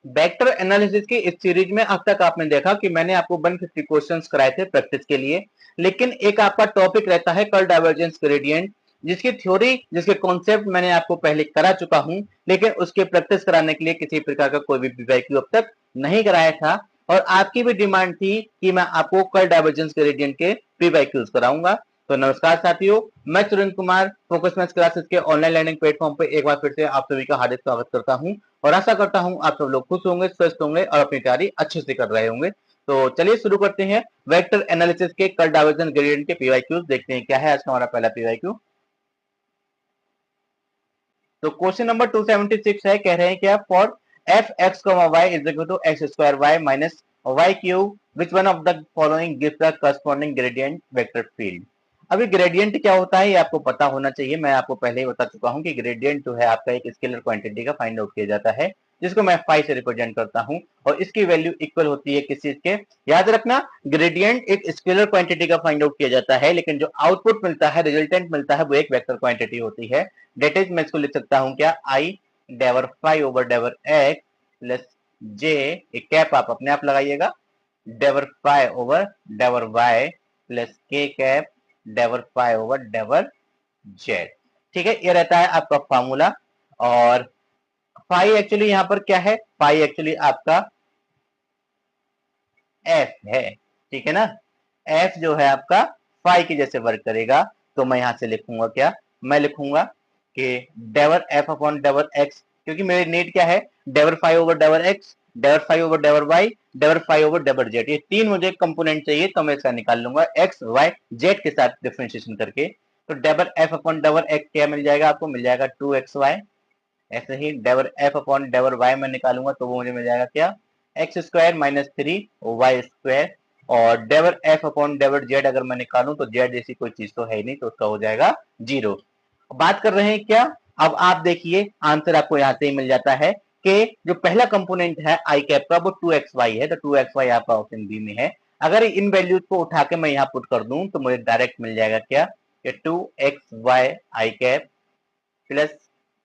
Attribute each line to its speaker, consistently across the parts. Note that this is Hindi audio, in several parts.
Speaker 1: वेक्टर एनालिसिस की इस सीरीज में अब तक आपने देखा कि मैंने आपको 150 क्वेश्चंस कराए थे प्रैक्टिस के लिए, लेकिन एक आपका टॉपिक रहता है कर्ल डाइवर्जेंस ग्रेडियंट, जिसकी थ्योरी, जिसके कॉन्सेप्ट मैंने आपको पहले करा चुका हूं, लेकिन उसके प्रैक्टिस कराने के लिए किसी प्रकार का कोई भी पीवाईक्यू अब तक नहीं कराया था। और आपकी भी डिमांड थी कि मैं आपको कर्ल डाइवर्जेंस ग्रेडियंट के पीवाईक्यूज कराऊंगा। तो नमस्कार साथियों, मैं Surendra Kumar focus maths classes के ऑनलाइन लर्निंग प्लेटफॉर्म पे एक बार फिर से आप सभी का हार्दिक स्वागत करता हूं और आशा करता हूं आप सब लोग खुश होंगे, स्वस्थ होंगे और अपनी तैयारी अच्छे से कर रहे होंगे। तो चलिए शुरू करते हैं वेक्टर एनालिसिस के कर्ल डाइवर्जेंस ग्रेडियंट के पीवाईक्यूज। देखते हैं क्या है आज का हमारा पहला पीवाईक्यू। तो क्वेश्चन नंबर 276 है, कह रहे हैं क्या, for F X Y is equal to X square Y minus Y cube which one of the following gives the corresponding gradient vector field. अभी ग्रेडियंट क्या होता है ये आपको पता होना चाहिए। मैं आपको पहले ही बता चुका हूं कि ग्रेडियंट जो है आपका एक स्केलर क्वांटिटी का फाइंड आउट किया जाता है, जिसको मैं फाई से रिप्रेजेंट करता हूं, और इसकी वैल्यू इक्वल होती है किस चीज के, याद रखना, ग्रेडियंट एक स्केलर क्वांटिटी का फाइंड आउट किया जाता है, लेकिन जो आउटपुट मिलता है, रिजल्टेंट मिलता है, वो एक वेक्टर क्वांटिटी होती है। डेट इज, मैं इसको लिख सकता हूं क्या, आई डेवर फाई ओवर डेवर एक्स प्लस जे, एक कैप आप अपने आप लगाइएगा, डेवर फाई ओवर डेवर वाई प्लस के कैप डेवर फाई ओवर डेवर जेड। ठीक है, ये रहता है आपका फॉर्मूला। और फाई एक्चुअली यहां पर क्या है, फाई एक्चुअली आपका एफ है, ठीक है ना। एफ जो है आपका फाई की जैसे वर्क करेगा, तो मैं यहां से लिखूंगा क्या, मैं लिखूंगा कि डेवर एफ अपॉन डेवर एक्स, क्योंकि मेरे नीड क्या है, डेवर फाई ओवर डेवर एक्स, डेवर फाई ओवर डेवर वाई, डेवर फाई ओवर डेवर जेड, ये तीन मुझे कंपोनेंट चाहिए, तो मैं इसका निकाल लूंगा एक्स वाई जेड के साथ डिफरेंशिएशन करके। तो डेवर एफ अपॉन डेवर एक्स क्या मिल जाएगा आपको, मिल जाएगा 2xy। ऐसे ही डेवर एफ अपॉन डेवर वाई में निकालूंगा तो वो मुझे मिल जाएगा क्या, X square minus 3 Y square. और डेवर एफ अपॉन डेवर जेड अगर मैं निकालूं तो जेड जैसी कोई चीज तो है ही नहीं, तो उसका हो जाएगा 0। बात कर रहे हैं क्या, अब आप देखिए आंसर आपको यहां से ही मिल जाता है कि जो पहला कंपोनेंट है आई कैप का वो 2xy है, तो 2xy आपका ऑप्शन बी में है। अगर इन वैल्यूज को उठा के मैं यहाँ पुट कर दूं तो मुझे डायरेक्ट मिल जाएगा क्या, 2xy I cap plus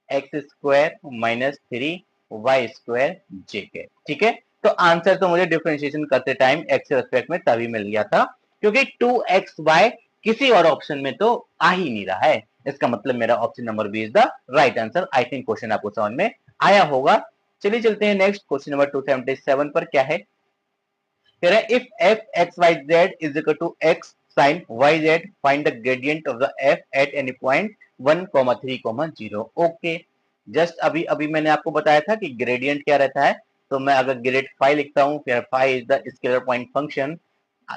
Speaker 1: X square minus 3 Y square J K. ठीक है, तो आंसर तो मुझे डिफरेंशिएशन करते टाइम एक्स रेस्पेक्ट में तभी मिल गया था, क्योंकि 2xy किसी और ऑप्शन में तो आ ही नहीं रहा है। इसका मतलब मेरा option number B is the right answer. I think question आपको समझ में आया होगा। चलिए चलते हैं नेक्स्ट क्वेश्चन नंबर 277 पर। क्या है, कह रहा है if F X Y Z is equal to X sine Y Z find the gradient of the F at any point 1,3,0। Okay, just अभी अभी मैंने आपको बताया था कि ग्रेडियंट क्या रहता है। तो मैं अगर ग्रेड फाई लिखता हूं, फिर phi is the scalar point function,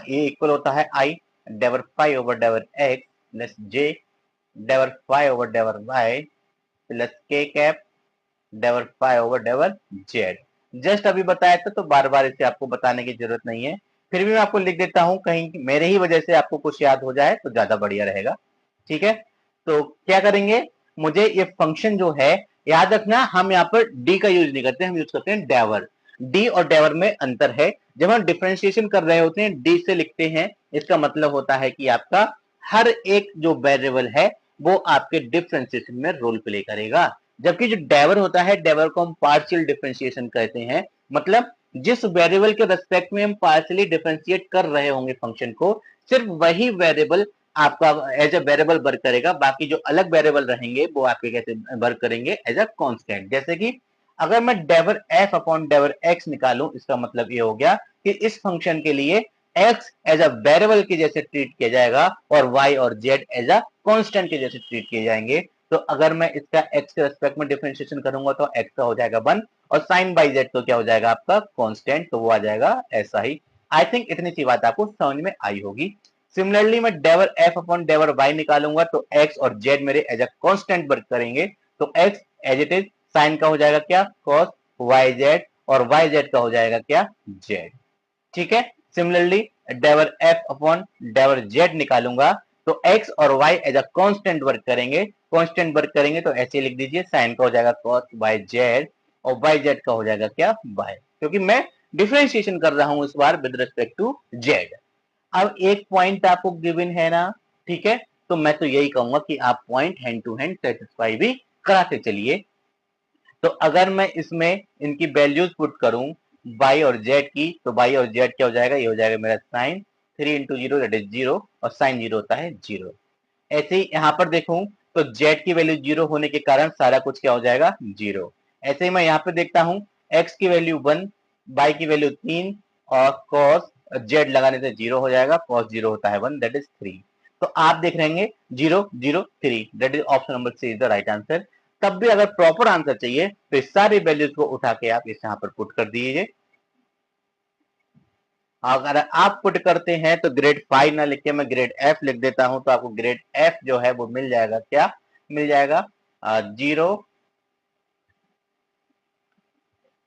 Speaker 1: ये इक्वल होता है आई डेवर फाई ओवर डेवर एक्स प्लस जे डेवर फाई ओवर डेवर वाई प्लस के कैप डेवर फाई ओवर डेवर जेड। जस्ट अभी बताया था, तो बार बार इसे आपको बताने की जरूरत नहीं है, फिर भी मैं आपको लिख देता हूं, कहीं मेरे ही वजह से आपको कुछ याद हो जाए तो ज्यादा बढ़िया रहेगा। ठीक है, तो क्या करेंगे, मुझे ये फंक्शन जो है, याद रखना हम यहाँ पर डी का यूज नहीं करते, हम यूज करते हैं डेवर। डी और डेवर में अंतर है। जब हम डिफरेंशिएशन कर रहे होते हैं डी से लिखते हैं, इसका मतलब होता है कि आपका हर एक जो वेरिएबल है वो आपके डिफरेंशिएशन में रोल प्ले करेगा। जबकि जो डेवर होता है, डेवर को हम पार्शियल डिफरेंशिएशन कहते हैं, मतलब जिस वेरिएबल के रेस्पेक्ट में हम पार्शियली डिफरेंशिएट कर रहे होंगे फंक्शन को, सिर्फ वही वेरिएबल आपका एज ए वेरिएबल वर्क करेगा, बाकी जो अलग वेरिएबल रहेंगे वो आपके कैसे वर्क करेंगे, एज अ कांस्टेंट। जैसे कि अगर मैं डेवर एफ अपॉन डेवर एक्स निकालूं, इसका मतलब ये हो गया कि इस फंक्शन के लिए एक्स एज अ वेरिएबल के जैसे ट्रीट किया जाएगा और वाई और जेड एज अ कांस्टेंट के जैसे ट्रीट किए जाएंगे। तो अगर मैं इसका एक्स के रेस्पेक्ट में डिफरेंशिएशन करूंगा तो एक्स का हो जाएगा 1, और साइन बाई जेड तो क्या हो जाएगा आपका कांस्टेंट, तो वो आ जाएगा ऐसा ही। आई थिंक इतनी सी बात आपको समझ में आई होगी। सिमिलरली मैं डेवर एफ अपॉन डेवर वाई निकालूंगा तो एक्स और जेड मेरे एज अ कांस्टेंट वर्क करेंगे। तो X as it is sine का हो जाएगा क्या, कॉस वाई जेड, और वाई जेड का हो जाएगा क्या, जेड। ठीक है, सिमिलरली डेवर एफ अपॉन डेवर जेड निकालूंगा तो एक्स और Y as a constant work करेंगे, कांस्टेंट वर्क करेंगे तो ऐसे लिख दीजिए, साइन का हो जाएगा कॉस वाई जेड और वाई जेड का हो जाएगा क्या, वाई, क्योंकि मैं डिफरेंशिएशन कर रहा हूं इस बार विद रिस्पेक्ट टू जेड। अब एक पॉइंट आपको गिवन है ना, ठीक है, तो मैं तो यही कहूंगा कि आप point hand to hand satisfy भी कराते चलिए। तो अगर मैं इसमें इनकी वैल्यूज पुट करूं y और z की, तो y और z क्या हो जाएगा, ये हो जाएगा मेरा sine 3 into zero that is 0 और साइन 0 होता है 0। ऐसे ही यहाँ पर देखूं तो z की वैल्यू 0 होने के कारण सारा कुछ क्या हो जाएगा 0। ऐसे ही मैं यहाँ पे देखता हूँ x की वैल्यू 1, y की वैल्यू 3 और cos z लगाने से 0 हो जाएगा, cos 0 होता है 1 दैट इज 3। तो आप देख रहे हैं 0 0 3 that is option number C is the right answer. तब भी अगर प्रॉपर आंसर चाहिए तो इस सारी वैल्यूज को उठा के आप इस यहाँ पर पुट कर दीजिए। अगर आप पुट करते हैं तो ग्रेड 5 ना लिख के मैं ग्रेड एफ लिख देता हूं, तो आपको ग्रेड एफ जो है वो मिल जाएगा, क्या मिल जाएगा 0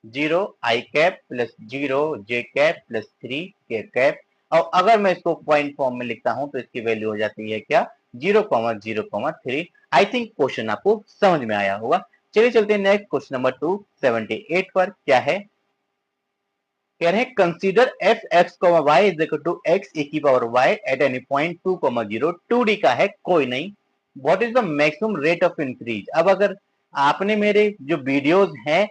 Speaker 1: 0 आई कैप प्लस 0 जे कैप प्लस 3 के कैप। और अगर मैं इसको पॉइंट फॉर्म में लिखता हूं तो इसकी वैल्यू हो जाती है क्या 0,0,3। आई थिंक क्वेश्चन आपको समझ में आया होगा। चलिए चलते हैं नेक्स्ट क्वेश्चन नंबर 278 पर। क्या है, कह रहे हैं consider F X Y is equal to X A की power Y at any point 2,0 2D का है, कोई नहीं। What is the maximum rate of increase. अब अगर आपने मेरे जो वीडियोस हैं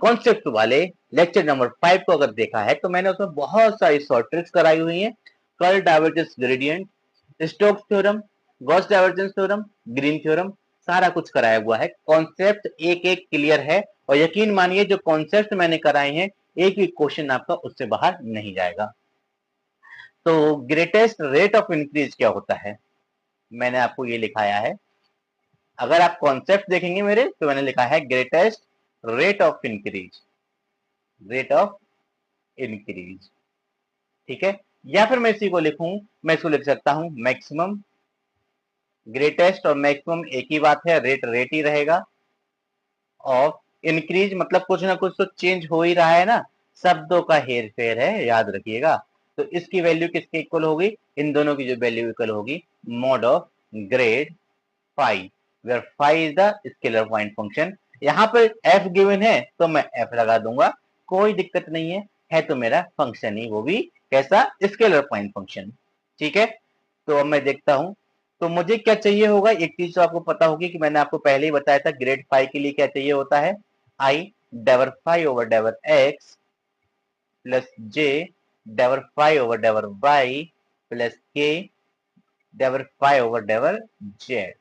Speaker 1: कॉन्सेप्ट वाले लेक्चर नंबर 5 को अगर देखा है तो मैंने उसमें बहुत सारी शॉर्ट ट्रिक्स कराई हुई हैं। Curl divergence gradient, Stokes theorem, Gauss divergence theorem, green theorem, सारा कुछ कराया हुआ है। कॉन्सेप्ट एक एक क्लियर है और यकीन मानिए जो कॉन्सेप्ट मैंने कराए हैं एक भी क्वेश्चन आपका उससे बाहर नहीं जाएगा। तो ग्रेटेस्ट रेट ऑफ इंक्रीज क्या होता है, मैंने आपको ये लिखाया है। अगर आप कॉन्सेप्ट देखेंगे मेरे तो मैंने लिखा है greatest rate of increase, rate of increase, ठीक है। या फिर मैं इसी को लिखूं, मैं इसको लिख सकता हूं मैक्सिमम। ग्रेटेस्ट और मैक्सिमम एक ही बात है, रेट रेट ही रहेगा। ऑफ इंक्रीज मतलब कुछ ना कुछ तो चेंज हो ही रहा है ना, शब्दों का हेर फेर है, याद रखिएगा। तो इसकी वैल्यू किसके इक्वल होगी, इन दोनों की जो वैल्यू इक्वल होगी mod of grad five, where five is the scalar point function. यहाँ पर एफ गिवन है तो मैं एफ लगा दूंगा, कोई दिक्कत नहीं है तो मेरा फंक्शन ही, वो भी कैसा, स्केलर पॉइंट फंक्शन, ठीक है। तो अब मैं देखता हूं तो मुझे क्या चाहिए होगा, एक चीज तो आपको पता होगी कि मैंने आपको पहले ही बताया था ग्रेड 5 के लिए क्या चाहिए होता है, I डेवर 5 over डेवर x plus J डेवर 5 over डेवर Y plus k डेवर 5 over डेवर Z.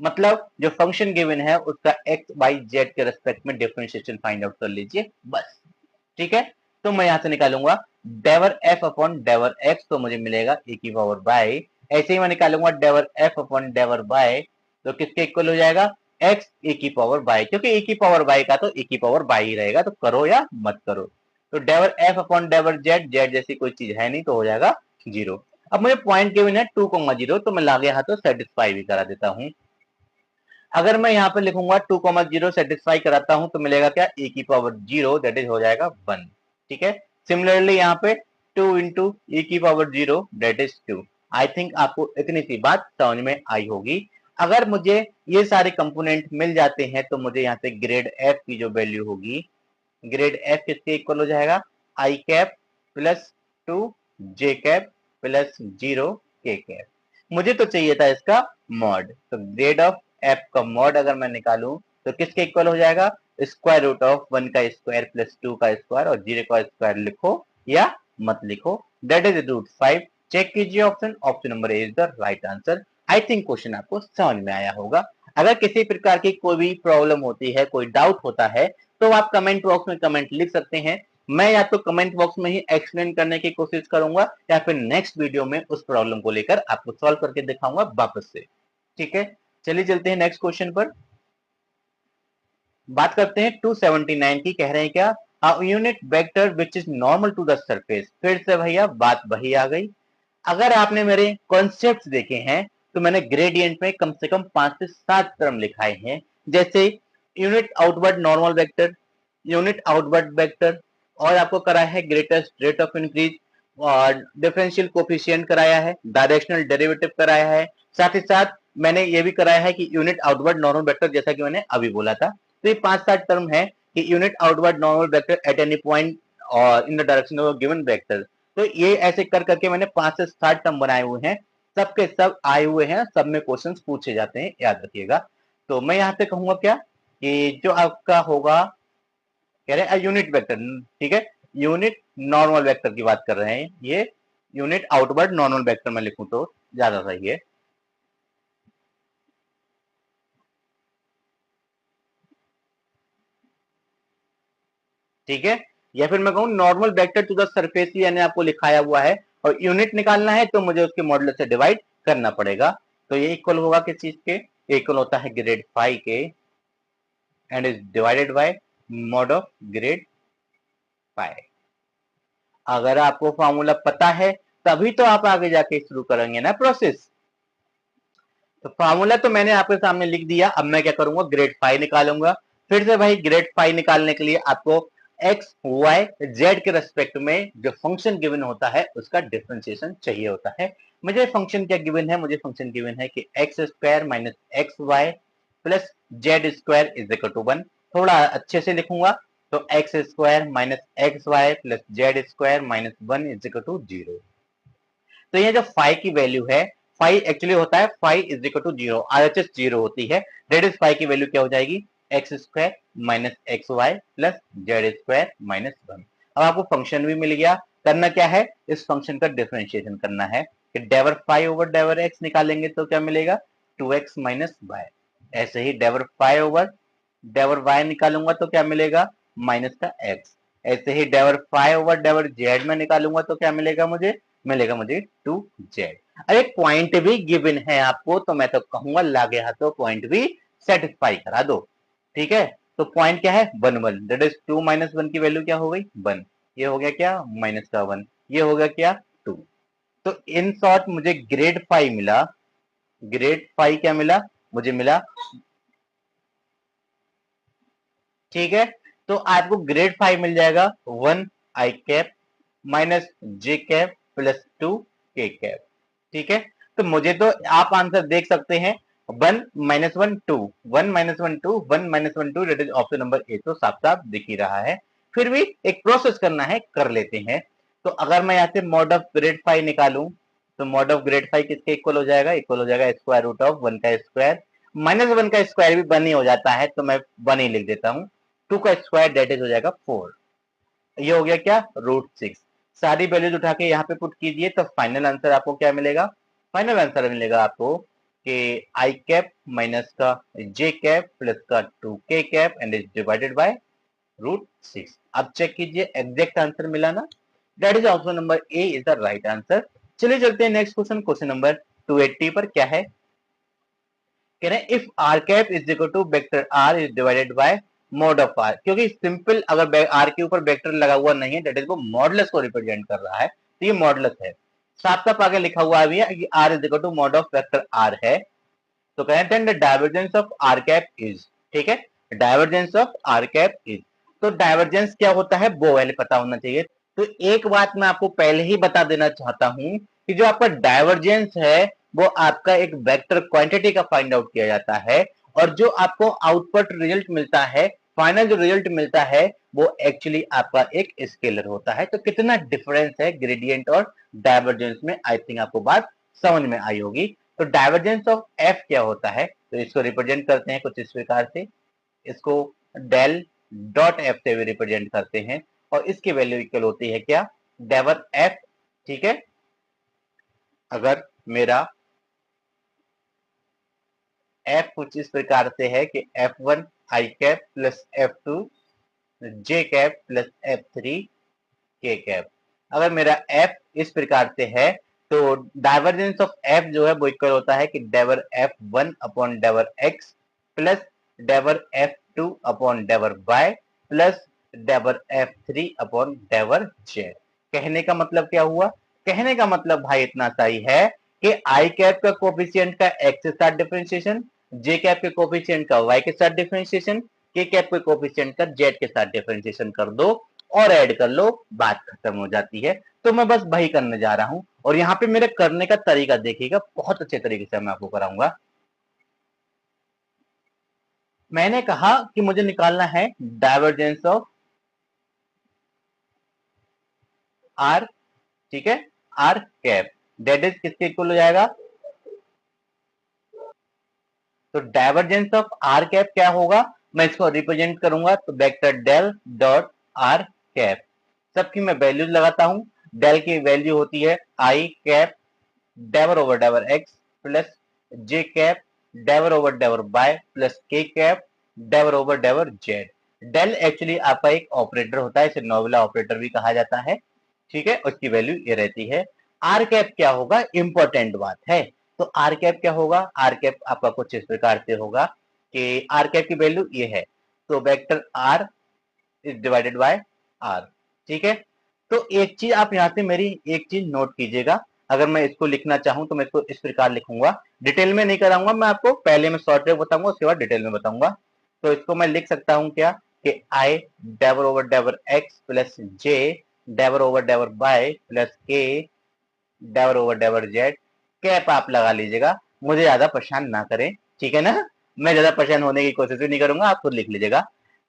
Speaker 1: मतलब जो फंक्शन गिवन है उसका एक्स वाई जेड के रेस्पेक्ट में डिफरेंशिएशन फाइंड आउट कर लीजिए बस, ठीक है। तो मैं यहां से निकालूंगा डेवर एफ अपॉन डेवर एक्स, तो मुझे मिलेगा ए की पावर बाय, ऐसे ही मैं निकालूंगा डेवर एफ अपॉन डेवर बाय, तो किसके इक्वल हो जाएगा एक्स ए की पावर बाय, क्योंकि ए की पावर बाय का तो ए की पावर बाय ही रहेगा, तो करो या मत करो। तो डेवर एफ अपॉन डेवर जेड, जेड जैसी कोई चीज है नहीं तो हो जाएगा 0। अब मुझे पॉइंट गिवन है 2,0, तो मैं लागे यहाँ तो सेटिस्फाई भी करा देता हूँ। अगर मैं यहाँ पे लिखूंगा 2,0 सेटिस्फाई कराता हूं तो मिलेगा क्या ए की पावर 0 दैट इज हो जाएगा 1, ठीक है। सिमिलरली यहाँ पे 2 इंटू ए की power 0 that is 2। I think आपको इतनी सी बात समझ में आई होगी। अगर मुझे ये सारे कंपोनेंट मिल जाते हैं तो मुझे यहाँ पे ग्रेड एफ की जो वैल्यू होगी, ग्रेड एफ किसके इक्वल हो जाएगा i cap plus 2 J cap plus 0 के कैप। मुझे तो चाहिए था इसका मॉड, तो ग्रेड ऑफ एफ का मॉड अगर मैं निकालूं तो किसके इक्वल हो जाएगा, स्क्वायर रूट ऑफ 1 का स्क्वायर प्लस 2 का स्क्वायर और 0 का स्क्वायर लिखो या मत लिखो, दैट इज रूट 5। चेक कीजिए option, option number A is the right answer. I think question आपको समझ में आया होगा। अगर किसी प्रकार की कोई भी प्रॉब्लम होती है, कोई डाउट होता है तो आप कमेंट बॉक्स में कमेंट लिख सकते हैं। मैं या तो कमेंट बॉक्स में ही एक्सप्लेन करने की कोशिश करूंगा या फिर नेक्स्ट वीडियो में उस प्रॉब्लम को लेकर आपको सॉल्व करके दिखाऊंगा वापस से, ठीक है। चलिए चलते हैं नेक्स्ट क्वेश्चन पर, बात करते हैं 279 की। कह रहे हैं क्या, unit vector which is normal to the surface. फिर से भैया बात वही आ गई। अगर आपने मेरे कॉन्सेप्ट देखे हैं तो मैंने ग्रेडियंट में कम से कम 5 से 7 टर्म लिखाए हैं, जैसे unit outward normal vector, unit outward vector, और आपको कराया है ग्रेटेस्ट रेट ऑफ इंक्रीज, और डिफरेंशियल कोफिशिएंट कराया है, डायरेक्शनल डेरिवेटिव कराया है, साथ ही साथ मैंने ये भी कराया है कि यूनिट आउटवर्ड नॉर्मल वेक्टर, जैसा कि मैंने अभी बोला था। तो ये 5-7 टर्म है कि unit outward normal vector at any point और in the direction of given vector. तो ये ऐसे कर करके मैंने 5 से 7 टर्म बनाए हुए हैं, सब के सब आए हुए हैं, सब में क्वेश्चंस पूछे जाते हैं, याद रखिएगा। तो मैं यहाँ पे कहूंगा क्या, कि जो आपका होगा, कह रहे हैं यूनिट वेक्टर, ठीक है, यूनिट नॉर्मल वेक्टर की बात कर रहे हैं, ये यूनिट आउटवर्ड नॉर्मल वेक्टर में लिखूं तो ज्यादा सही है। ठीक है, या फिर मैं कहूं normal vector to the surface ही यानी आपको लिखाया हुआ है, और यूनिट निकालना है तो मुझे उसके मॉडुलस से डिवाइड करना पड़ेगा। तो ये इक्वल होगा किस चीज के, इक्वल होता है ग्रेड फाई के, and is divided by mod of grad phi. अगर आपको फॉर्मूला पता है तभी तो आप आगे जाके शुरू करेंगे ना प्रोसेस। तो फॉर्मूला तो मैंने आपके सामने लिख दिया, अब मैं क्या करूंगा, ग्रेड फाई निकालूंगा। फिर से भाई ग्रेड फाई निकालने के लिए आपको एक्स वाई जेड के रेस्पेक्ट में जो फंक्शन गिवन होता है उसका डिफरेंशिएशन चाहिए होता है। मुझे फंक्शन क्या गिवन है, मुझे फंक्शन गिवन है कि X square minus X Y plus Z square is equal to 1। थोड़ा अच्छे से लिखूंगा तो X square minus X Y plus Z square minus 1 is equal to 0। तो ये जो फाई की वैल्यू है, फाई एक्चुअली होता है phi is equal to 0, RHS 0 होती है, दैट इज फाई की वैल्यू क्या हो जाएगी, X square minus X Y plus Z square minus 1। अब आपको फंक्शन भी मिल गया, करना क्या है, इस फंक्शन का डिफरेंशिएशन करना है कि डेवर फाई ओवर डेवर एक्स निकालेंगे तो क्या मिलेगा, 2x माइनस वाई। ऐसे ही डेवर फाई ओवर डेवर वाई निकालूंगा तो क्या मिलेगा, माइनस का एक्स। ऐसे ही डेवर फाई ओवर डेवर जेड में निकालूंगा तो क्या मिलेगा मुझे, मिलेगा मुझे 2z। अरे पॉइंट भी गिवन है आपको तो मैं तो कहूंगा लागे हाथों पॉइंट भी सेटिस्फाई करा दो। ठीक है, तो पॉइंट क्या है, 1 1, दैट इज 2 माइनस 1 की वैल्यू क्या हो गई 1, ये हो गया क्या माइनस का 1, ये हो गया क्या 2। तो इन शॉर्ट मुझे ग्रेड फाइव मिला, ग्रेड फाइव क्या मिला, मुझे मिला। ठीक है, तो आपको ग्रेड फाइव मिल जाएगा 1 आई कैप माइनस जे कैप प्लस 2 के कैप। ठीक है, तो मुझे तो आप आंसर देख सकते हैं, 1 minus 1 2, 1 minus 1 2, 1 minus 1 2, that is option number ए, तो साफ साफ दिख ही रहा है। फिर भी एक प्रोसेस करना है, कर लेते हैं। तो अगर मैं यहाँ से मॉड ऑफ ग्रेड फाइव निकालूं तो मॉड ऑफ ग्रेड फाइव किसके इक्वल हो जाएगा, इक्वल हो जाएगा स्क्वायर रूट ऑफ 1 का स्क्वायर माइनस 1 का स्क्वायर भी 1 ही हो जाता है, तो मैं 1 ही लिख देता हूं। 2 का स्क्वायर दैट इज हो जाएगा 4, ये हो गया क्या √6। सारी वैल्यूज उठा के यहाँ पे पुट कीजिए तो फाइनल आंसर आपको क्या मिलेगा, फाइनल आंसर मिलेगा आपको कि आई कैप माइनस का जे कैप प्लस का 2k cap and is divided bye √6। अब चेक कीजिए एग्जैक्ट आंसर मिला ना, that is option number A is the right answer. चलिए चलते हैं नेक्स्ट क्वेश्चन, क्वेश्चन नंबर 280 पर। क्या है, कह रहे हैं if R cap is equal to vector are is divided by mod of R, क्योंकि सिंपल अगर आर के ऊपर वेक्टर लगा हुआ नहीं है दैट इज वो मॉडुलस को रिप्रेजेंट कर रहा है, तो ये मॉडुलस है। साफ साफ आगे लिखा हुआ भी है कि R is equal to mod of vector are है। तो कहते हैं divergence of R cap is, ठीक है, divergence of R cap is. तो डाइवर्जेंस क्या होता है वो पहले पता होना चाहिए। तो एक बात मैं आपको पहले ही बता देना चाहता हूं कि जो आपका डाइवर्जेंस है वो आपका एक वेक्टर क्वांटिटी का फाइंड आउट किया जाता है, और जो आपको आउटपुट रिजल्ट मिलता है, फाइनल जो रिजल्ट मिलता है वो एक्चुअली आपका एक स्केलर होता है। तो कितना डिफरेंस है ग्रेडियंट और डाइवर्जेंस में, आई थिंक आपको बात समझ में आई होगी। तो डाइवर्जेंस ऑफ एफ क्या होता है, तो इसको रिप्रेजेंट करते हैं कुछ इस प्रकार से, इसको डेल डॉट एफ से भी रिप्रेजेंट करते हैं, और इसकी वैल्यू इक्वल होती है क्या, डेवर एफ। ठीक है, अगर मेरा एफ कुछ इस प्रकार से है कि F1 आई कैप प्लस F2 जे कैप प्लस F3 के कैप, अगर मेरा एफ इस प्रकार से है तो डाइवर्जेंस ऑफ एफ जो है वो इक्वल होता है कि डेवर F1 अपॉन डेवर एक्स प्लस डेवर F2 अपॉन डेवर वाई प्लस डेवर F3 अपॉन डेवर जेड। कहने का मतलब क्या हुआ, कहने का मतलब भाई इतना सही है कि आई कैप का कोफिशिएंट का एक्स के साथ डिफरेंशिएशन, जे कैप के कोफिशिएंट का वाई के साथ डिफरेंशिएशन, के कैप के कोफिशिएंट का जेड के साथ डिफरेंशिएशन कर दो और ऐड कर लो, बात खत्म हो जाती है। तो मैं बस वही करने जा रहा हूं, और यहाँ पे मेरे करने का तरीका देखिएगा, बहुत अच्छे तरीके से मैं आपको कराऊंगा। मैंने कहा कि मुझे निकालना है डाइवर्जेंस ऑफ आर, ठीक है, आर कैप, दैट इज किसके इक्वल हो जाएगा, तो डाइवर्जेंस ऑफ आर कैप क्या होगा, मैं इसको रिप्रेजेंट करूंगा तो vector del dot R cap, सबकी मैं वैल्यूज लगाता हूं। डेल की वैल्यू होती है आई कैप डेवर ओवर डेवर एक्स प्लस जे कैप डेवर ओवर डेवर वाई प्लस के कैप डेवर ओवर डेवर जेड। डेल एक्चुअली आपका एक ऑपरेटर होता है, इसे नोवेला ऑपरेटर भी कहा जाता है, ठीक है, उसकी वैल्यू ये रहती है। आर कैप क्या होगा, इंपॉर्टेंट बात है। तो आर कैप क्या होगा, आर कैप आपका कुछ इस प्रकार से होगा कि आर कैप की वैल्यू ये है, तो vector are is divided by R, ठीक है। तो एक चीज आप यहाँ से मेरी एक चीज नोट कीजिएगा, अगर मैं इसको लिखना चाहूं तो मैं इसको इस प्रकार लिखूंगा, डिटेल में नहीं कराऊंगा मैं आपको, पहले मैं शॉर्ट ट्रिक बताऊंगा उसके बाद डिटेल में बताऊंगा। तो इसको मैं लिख सकता हूं क्या कि i डेवर over डेवर x plus J del over डेवर Y plus k del over डेवर Z. Cap आप लगा लीजिएगा, मुझे ज्यादा परेशान ना करें, ठीक है ना, मैं ज्यादा परेशान होने की कोशिश भी नहीं करूंगा, आप खुद लिख लीजिएगा।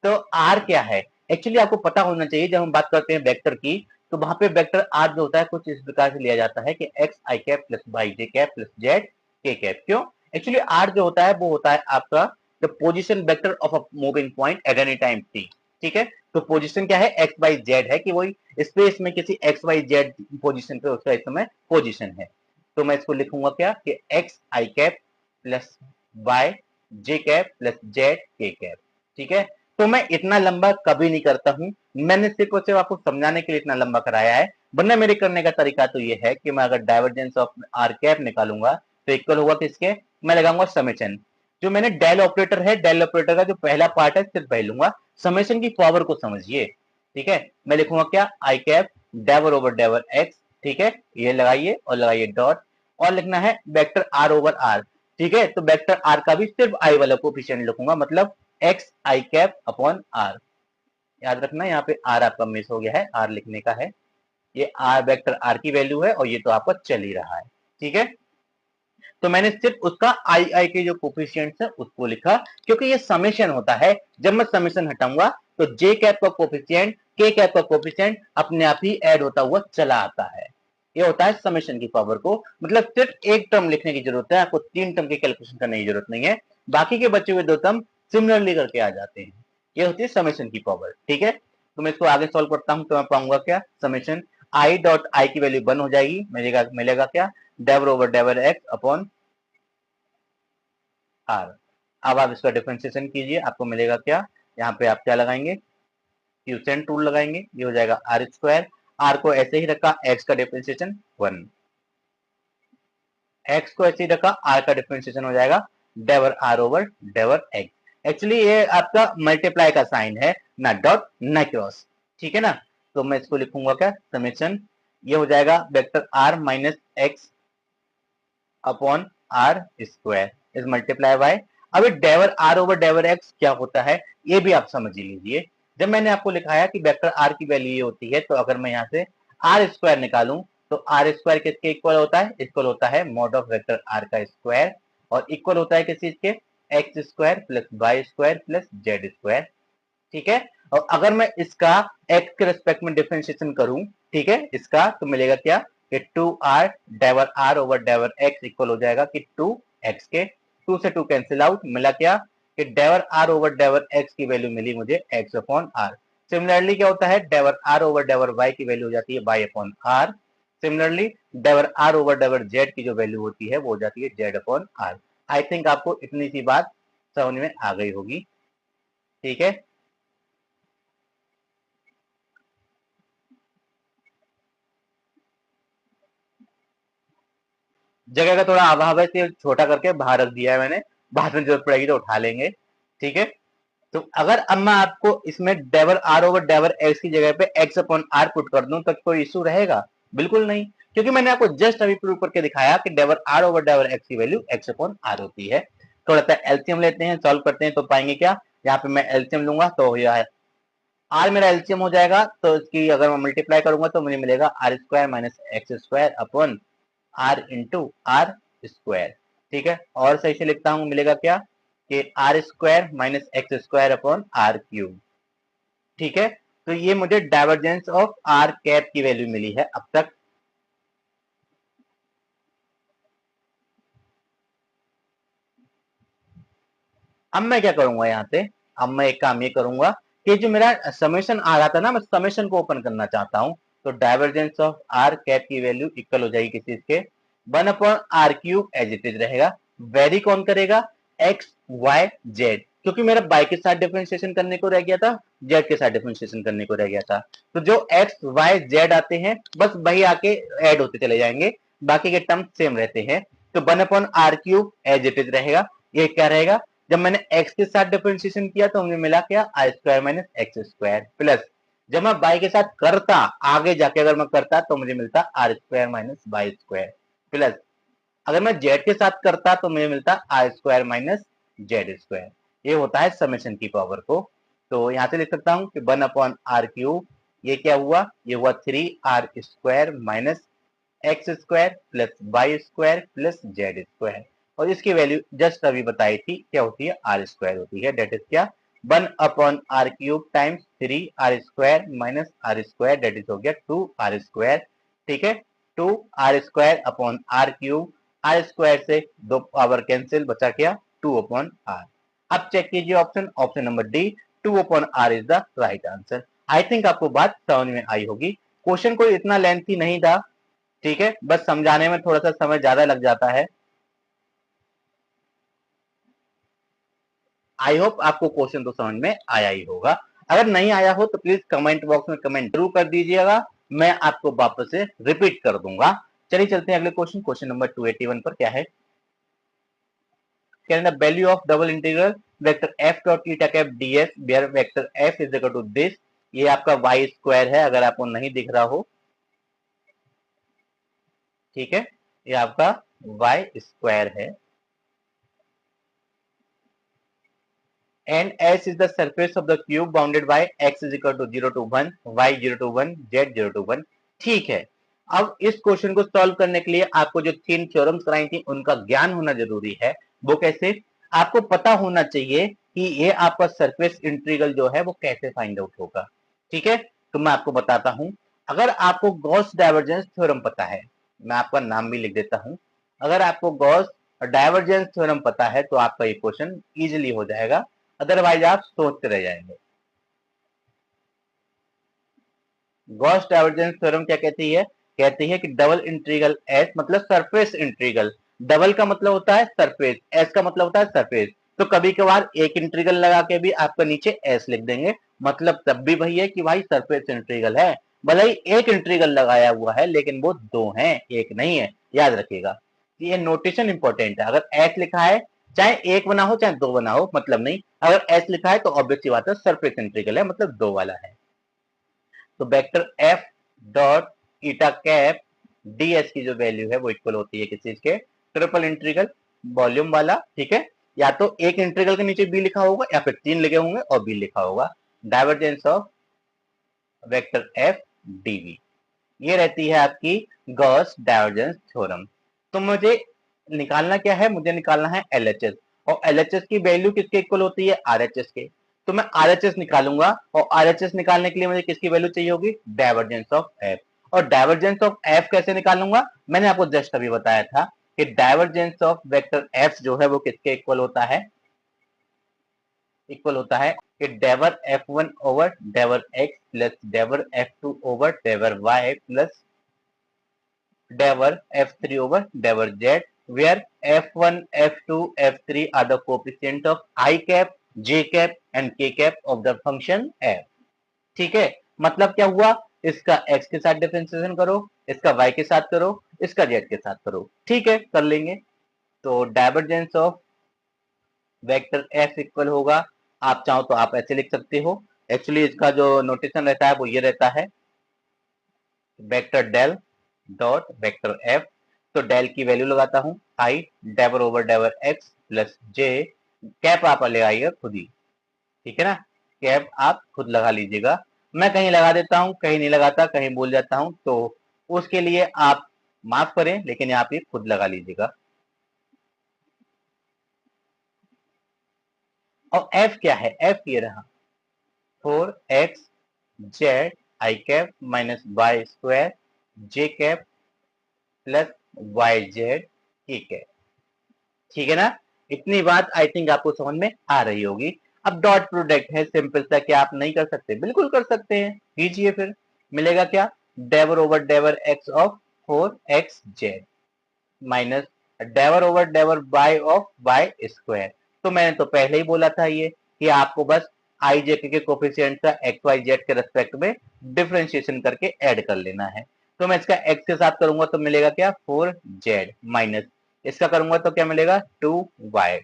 Speaker 1: तो आर क्या है, एक्चुअली आपको पता होना चाहिए, जब हम बात करते हैं वेक्टर की तो वहां पे वेक्टर आर जो होता है कुछ इस प्रकार से लिया जाता है कि x I cap plus Y J cap plus Z k cap. क्यों, एक्चुअली आर जो होता है वो होता है आपका the position vector of a moving point at any time T, ठीक है। तो पोजिशन क्या है, एक्स वाई जेड है, कि वही स्पेस में किसी एक्स वाई जेड पोजिशन पे उसका इस समय पोजिशन है। तो मैं इसको लिखूंगा क्या कि x I cap plus Y J cap plus Z k cap, ठीक है। तो मैं इतना लंबा कभी नहीं करता हूं, मैंने सिर्फ और सिर्फ आपको समझाने के लिए इतना लंबा कराया है, वरना मेरे करने का तरीका तो ये है कि मैं अगर डाइवर्जेंस ऑफ आर कैप निकालूंगा तो इक्वल होगा किसके, मैं लगाऊंगा समेशन। जो मैंने डेल ऑपरेटर है, डेल ऑपरेटर का जो पहला पार्ट है सिर्फ वही लूंगा, समेशन की पावर को समझिए, ठीक है। मैं लिखूंगा क्या, आई कैप डेवर ओवर डेवर एक्स, ठीक है, ये लगाइए और लगाइए डॉट, और लिखना है वेक्टर आर ओवर आर, ठीक है। तो वेक्टर आर का भी सिर्फ आई वाला कोफिशिएंट लिखूंगा, मतलब X I cap upon R. याद रखना यहाँ पे आर आपका मिस हो गया है, आर लिखने का है, ये आर वेक्टर आर की वैल्यू है और ये तो आपका चल ही रहा है, ठीक है। तो मैंने सिर्फ उसका आई आई के जो कोफिशिएंट्स है उसको लिखा, क्योंकि ये समेशन होता है, जब मैं समेशन हटाऊंगा तो जे कैप का कोफिशिएंट के कैप का कोफिशिएंट अपने आप ही ऐड होता हुआ चला आता है। ये होता है समेशन की पावर को, मतलब सिर्फ एक टर्म लिखने की जरूरत है, आपको 3 टर्म की कैलकुलेशन करने की जरूरत नहीं है, बाकी के बचे हुए 2 टर्म सिमिलरली करके आ जाते हैं। ये होती है समेशन की पावर, ठीक है। तो मैं इसको आगे सॉल्व करता हूं तो मैं पाऊंगा क्या, समेशन आई डॉट आई की वैल्यू 1 हो जाएगी, मिलेगा क्या, del over डेवर x upon are. अब आप इसका डिफरेंशिएशन कीजिए, आपको मिलेगा क्या, यहाँ पे आप क्या लगाएंगे, क्यूसेंट रूल लगाएंगे, ये हो जाएगा आर स्क्वायर, आर को ऐसे ही रखा, एक्स का डिफरेंशिएशन 1, एक्स को ऐसे ही रखा, आर का डिफरेंशिएशन हो जाएगा डेवर आर ओवर डेवर एक्स। एक्चुअली ये आपका मल्टीप्लाई का साइन है, ना डॉट ना क्रॉस, ठीक है ना। तो मैं इसको लिखूंगा क्या, समेशन, ये हो जाएगा vector R minus X upon R square is multiply by, अभी डेवर आर ओवर डेवर एक्स क्या होता है ये भी आप समझ ही लीजिए। जब मैंने आपको लिखाया कि वेक्टर आर की वैल्यू ये होती है, तो अगर मैं यहाँ से आर स्क्वायर निकालूं तो आर स्क्वायर किसके इक्वल होता है, इक्वल होता है मॉड ऑफ वेक्टर आर का स्क्वायर, और इक्वल होता है किस चीज के, X square plus Y square plus Z square, ठीक है। और अगर मैं इसका एक्स के रिस्पेक्ट में डिफरेंशिएशन करूं, ठीक है, इसका तो मिलेगा क्या कि 2r डेवर r ओवर डेवर x इक्वल हो जाएगा कि 2x के, 2 से 2 कैंसिल आउट, मिला क्या कि डेवर r ओवर डेवर x की वैल्यू मिली मुझे x अपॉन r। सिमिलरली क्या होता है, डेवर r ओवर डेवर y की वैल्यू हो जाती है y अपॉन r। सिमिलरली डेवर r ओवर डेवर z की जो वैल्यू होती है वो हो जाती है z अपॉन r। आई थिंक आपको इतनी सी बात समझ में आ गई होगी, ठीक है। जगह का थोड़ा अभाव है इसलिए छोटा करके बाहर रख दिया है मैंने, बाद में जरूरत पड़ेगी तो उठा लेंगे, ठीक है। तो अगर अब मैं आपको इसमें डेवर आर ओवर डेवर एक्स की जगह पे एक्स अपॉन आर पुट कर दूं तो कोई इशू रहेगा, बिल्कुल नहीं, क्योंकि मैंने आपको जस्ट अभी प्रूव करके दिखाया कि डेवर आर ओवर डेवर एक्स की वैल्यू एक्स अपॉन आर होती है। थोड़ा सा एलसीएम लेते हैं, सॉल्व करते हैं तो पाएंगे क्या, यहाँ पे मैं एलसीएम लूंगा तो यह आर मेरा एलसीएम हो जाएगा, तो इसकी अगर मैं मल्टीप्लाई करूंगा तो मुझे मिलेगा R square minus X square upon R into R square, ठीक है। और सही से लिखता हूं, मिलेगा क्या कि R square minus X square upon R cube, ठीक है। तो ये मुझे डाइवर्जेंस ऑफ आर कैप की वैल्यू मिली है अब तक। अब मैं क्या करूंगा यहाँ पे, अब मैं एक काम ये करूंगा कि जो मेरा समेशन आ रहा था ना, मैं समेशन को ओपन करना चाहता हूं, तो डाइवर्जेंस ऑफ आर कैप की वैल्यू इक्वल हो जाएगी किसी इसके 1/r³ एज इट इज रहेगा। वेरी कौन करेगा? एक्स वाई जेड, क्योंकि मेरा बाई के साथ डिफरेंशिएशन करने को रह गया था, जेड के साथ डिफरेंशिएशन करने को रह गया था। तो जो एक्स वाई जेड आते हैं बस वही आके ऐड होते चले जाएंगे, बाकी के टर्म सेम रहते हैं। तो 1/r³ एज इट इज रहेगा। ये क्या रहेगा? जब मैंने x के साथ डिफरेंशिएशन किया तो मुझे मिला क्या? i² माइनस x² प्लस जब मैं y के साथ करता, आगे जाके अगर मैं करता तो मुझे मिलता r² माइनस y² प्लस अगर मैं z के साथ करता तो मुझे मिलता r² माइनस z²। ये होता है समेशन की पावर को। तो यहां से लिख सकता हूं कि 1/r³ ये क्या हुआ? ये हुआ 3r² minus x² plus y² plus z²। और इसकी वैल्यू जस्ट अभी बताई थी क्या होती है? r² होती है। डेट इज क्या? 1/r³ times 3r² minus r², date is हो गया 2r²। ठीक है, 2r² अपॉन r³, r² से दो पावर कैंसिल, बचा क्या? 2/r। अब चेक कीजिए option number D, 2/r is the right answer. I think आपको बात समझ में आई होगी। क्वेश्चन कोई इतना लेंथी नहीं था, ठीक है, बस समझाने में थोड़ा सा समय ज्यादा लग जाता है। आई होप आपको क्वेश्चन तो समझ में आया ही होगा। अगर नहीं आया हो तो प्लीज कमेंट बॉक्स में कमेंट जरूर कर दीजिएगा, मैं आपको वापस से रिपीट कर दूंगा। चलिए चलते हैं अगले क्वेश्चन, क्वेश्चन नंबर 281 पर। क्या है? कहना value of double integral vector f dot theta cap ds where vector f is equal to this. ये आपका y² है, अगर आपको नहीं दिख रहा हो, ठीक है, ये आपका y² है। And S is the surface of the cube bounded by x is equal to 0 to 1, y 0 to 1, z 0 to 1। ठीक है, अब इस क्वेश्चन को सॉल्व करने के लिए आपको जो 3 थ्योरम्स कराई थी उनका ज्ञान होना जरूरी है। वो कैसे? आपको पता होना चाहिए कि ये आपका सरफेस इंटीग्रल जो है वो कैसे फाइंड आउट होगा। ठीक है, तो मैं आपको बताता हूं। अगर आपको गॉस डाइवर्जेंस थ्योरम पता है, मैं आपका नाम भी लिख देता हूं, अगर आपको गॉस डाइवर्जेंस थ्योरम पता है तो आपका ये क्वेश्चन इजिली हो जाएगा, अदरवाइज आप सोचते रह जाएंगे। गॉस डाइवर्जेंस थ्योरम क्या कहती है? कहती है कि डबल इंटीग्रल एस मतलब सरफेस इंटीग्रल, डबल का मतलब होता है सरफेस, एस का मतलब होता है सरफेस। तो कभी कभार एक इंटीग्रल लगा के भी आपका नीचे एस लिख देंगे, मतलब तब भी वही है कि भाई सरफेस इंटीग्रल है। भले ही एक इंटीग्रल लगाया हुआ है लेकिन वो दो हैं, एक नहीं है, याद रखिएगा। ये नोटेशन इंपॉर्टेंट है। अगर एस लिखा है, चाहे एक बना हो चाहे दो बना हो, मतलब नहीं, अगर एस लिखा है तो ऑब्वियस सी बात है सरफेस इंटीग्रल है, मतलब दो वाला है। तो vector F dot eta cap DS की जो वैल्यू है वो इक्वल होती है किस चीज के? ट्रिपल इंटीग्रल वॉल्यूम वाला। ठीक है, या तो एक इंटीग्रल के नीचे बी लिखा होगा या फिर तीन लिखे होंगे और बी लिखा होगा। Divergence of vector F DV, ये रहती है आपकी गॉस डाइवर्जेंस थ्योरम। तो मुझे निकालना क्या है? मुझे निकालना है एलएचएस, और एलएचएस की वैल्यू किसके इक्वल होती है? आरएचएस के। तो मैं आरएचएस निकालूंगा, और आरएचएस निकालने के लिए मुझे किसकी वैल्यू चाहिए होगी? Divergence of F. और डाइवर्जेंस ऑफ एफ कैसे निकालूंगा? मैंने आपको जस्ट अभी बताया था कि डाइवर्जेंस ऑफ वेक्टर एफ जो है वो किसके इक्वल होता है? इक्वल होता है कि डेवर f1 ओवर डेवर x प्लस डेवर f2 ओवर डेवर y प्लस डेवर f3 over डेवर z, where f1, f2, f3 are the coefficient of I cap, j cap and k cap of the function f। ठीक है, मतलब क्या हुआ? इसका x के साथ डिफरेंशिएशन करो, इसका y के साथ करो, इसका z के साथ करो। ठीक है, कर लेंगे। तो divergence of vector f equal होगा, आप चाहो तो आप ऐसे लिख सकते हो, एक्चुअली इसका जो नोटेशन रहता है वो ये रहता है, vector del dot vector F. तो डेल की वैल्यू लगाता हूं I डेवर over डेवर x plus J, cap आप ले आइएगा खुद ही, ठीक है ना, कैप आप खुद लगा लीजिएगा। मैं कहीं लगा देता हूं, कहीं नहीं लगाता, कहीं भूल जाता हूं, तो उसके लिए आप माफ करें, लेकिन आप ये खुद लगा लीजिएगा। और एफ क्या है? एफ ये रहा 4x Z I cap minus Y square J cap plus Y Z E cap. ठीक है ना, इतनी बात आई थिंक आपको समझ में आ रही होगी। अब डॉट प्रोडक्ट है सिंपल सा, क्या आप नहीं कर सकते? बिल्कुल कर सकते हैं, कीजिए। फिर मिलेगा क्या? Del over डेवर x of 4xz minus del over del y of y square. तो मैंने तो पहले ही बोला था ये कि आपको बस आई जे के कोफिशिएंट का एक्स वाई जेड के रेस्पेक्ट में डिफरेंशिएशन करके ऐड कर लेना है। तो मैं इसका एक्स के साथ करूंगा तो मिलेगा क्या? 4z माइनस इसका करूंगा तो क्या मिलेगा? 2y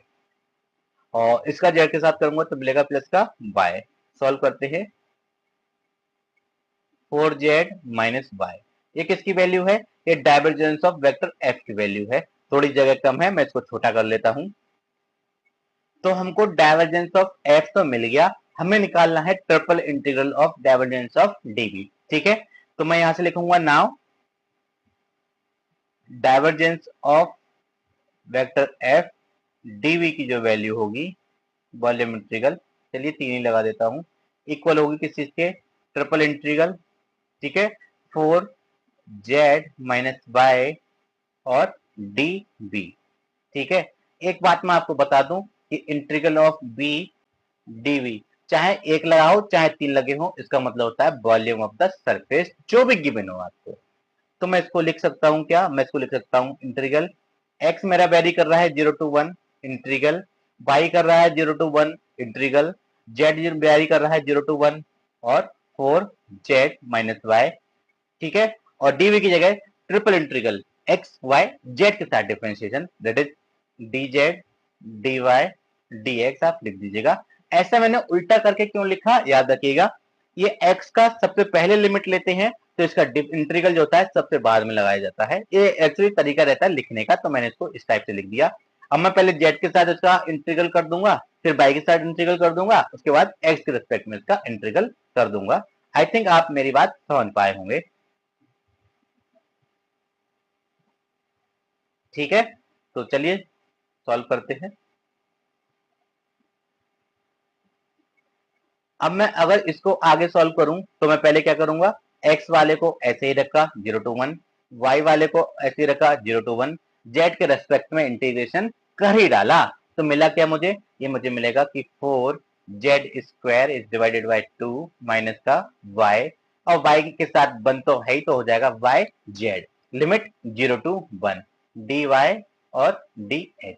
Speaker 1: और इसका जेड के साथ करूंगा तो मिलेगा प्लस का y। सॉल्व करते हैं। 4z माइनस y ये किसकी वैल्यू है? ये डाइवर्जेंस ऑफ वेक्टर f की वैल्यू है। थोड़ी जगह कम है, मैं इसको छोटा कर लेता हूं। तो हमको डाइवर्जेंस ऑफ f तो मिल गया, हमें निकालना है triple integral of divergence of dv। ठीक है, तो मैं यहां से लिखूंगा now divergence of vector f dv की जो वैल्यू होगी वॉल्यूम इंटीग्रल, चलिए 3 ही लगा देता हूं, इक्वल होगी किस चीज के? Triple integral. ठीक है, 4z माइनस y और dv। ठीक है, एक बात मैं आपको बता दूं कि इंटीग्रल ऑफ b dv चाहे एक लगाओ चाहे 3 लगे हो, इसका मतलब होता है वॉल्यूम ऑफ द सरफेस जो भी गिवन हो आपको। तो मैं इसको लिख सकता हूं क्या? मैं इसको लिख सकता हूं इंटीग्रल x मेरा वेरी कर रहा है 0 to 1 इंटीग्रल, y कर रहा है 0 to 1 इंटीग्रल, z वेरी कर रहा है 0 to 1 और 4z माइनस y। ठीक है, और dv की जगह triple integral x y z के साथ differentiation that is dz dy dx आप लिख दीजिएगा। ऐसा मैंने उल्टा करके क्यों लिखा याद रखिएगा, ये x का सबसे पहले लिमिट लेते हैं तो इसका इंटीग्रल जो होता है सबसे बाद में लगाया जाता है। ये एक्चुअली तरीका रहता है लिखने का, तो मैंने इसको इस टाइप से लिख दिया। अब मैं पहले z के साथ इसका इंटीग्रल कर दूंगा, फिर y के साथ इंटीग्रल कर दूंगा, उसके बाद x के रिस्पेक्ट में इसका इंटीग्रल कर दूंगा। आई थिंक आप मेरी बात समझ पाए होंगे। ठीक है, तो चलिए सॉल्व करते हैं। अब मैं अगर इसको आगे सॉल्व करूं तो मैं पहले क्या करूंगा? x वाले को ऐसे ही रखा 0 to 1, y वाले को ऐसे ही रखा 0 to 1, z के रेस्पेक्ट में इंटीग्रेशन कर ही डाला। तो मिला क्या मुझे? ये मुझे मिलेगा कि 4z square is divided by 2 minus का y, और y के साथ 1 तो है ही, तो हो जाएगा yz लिमिट 0 to 1 dy और dx।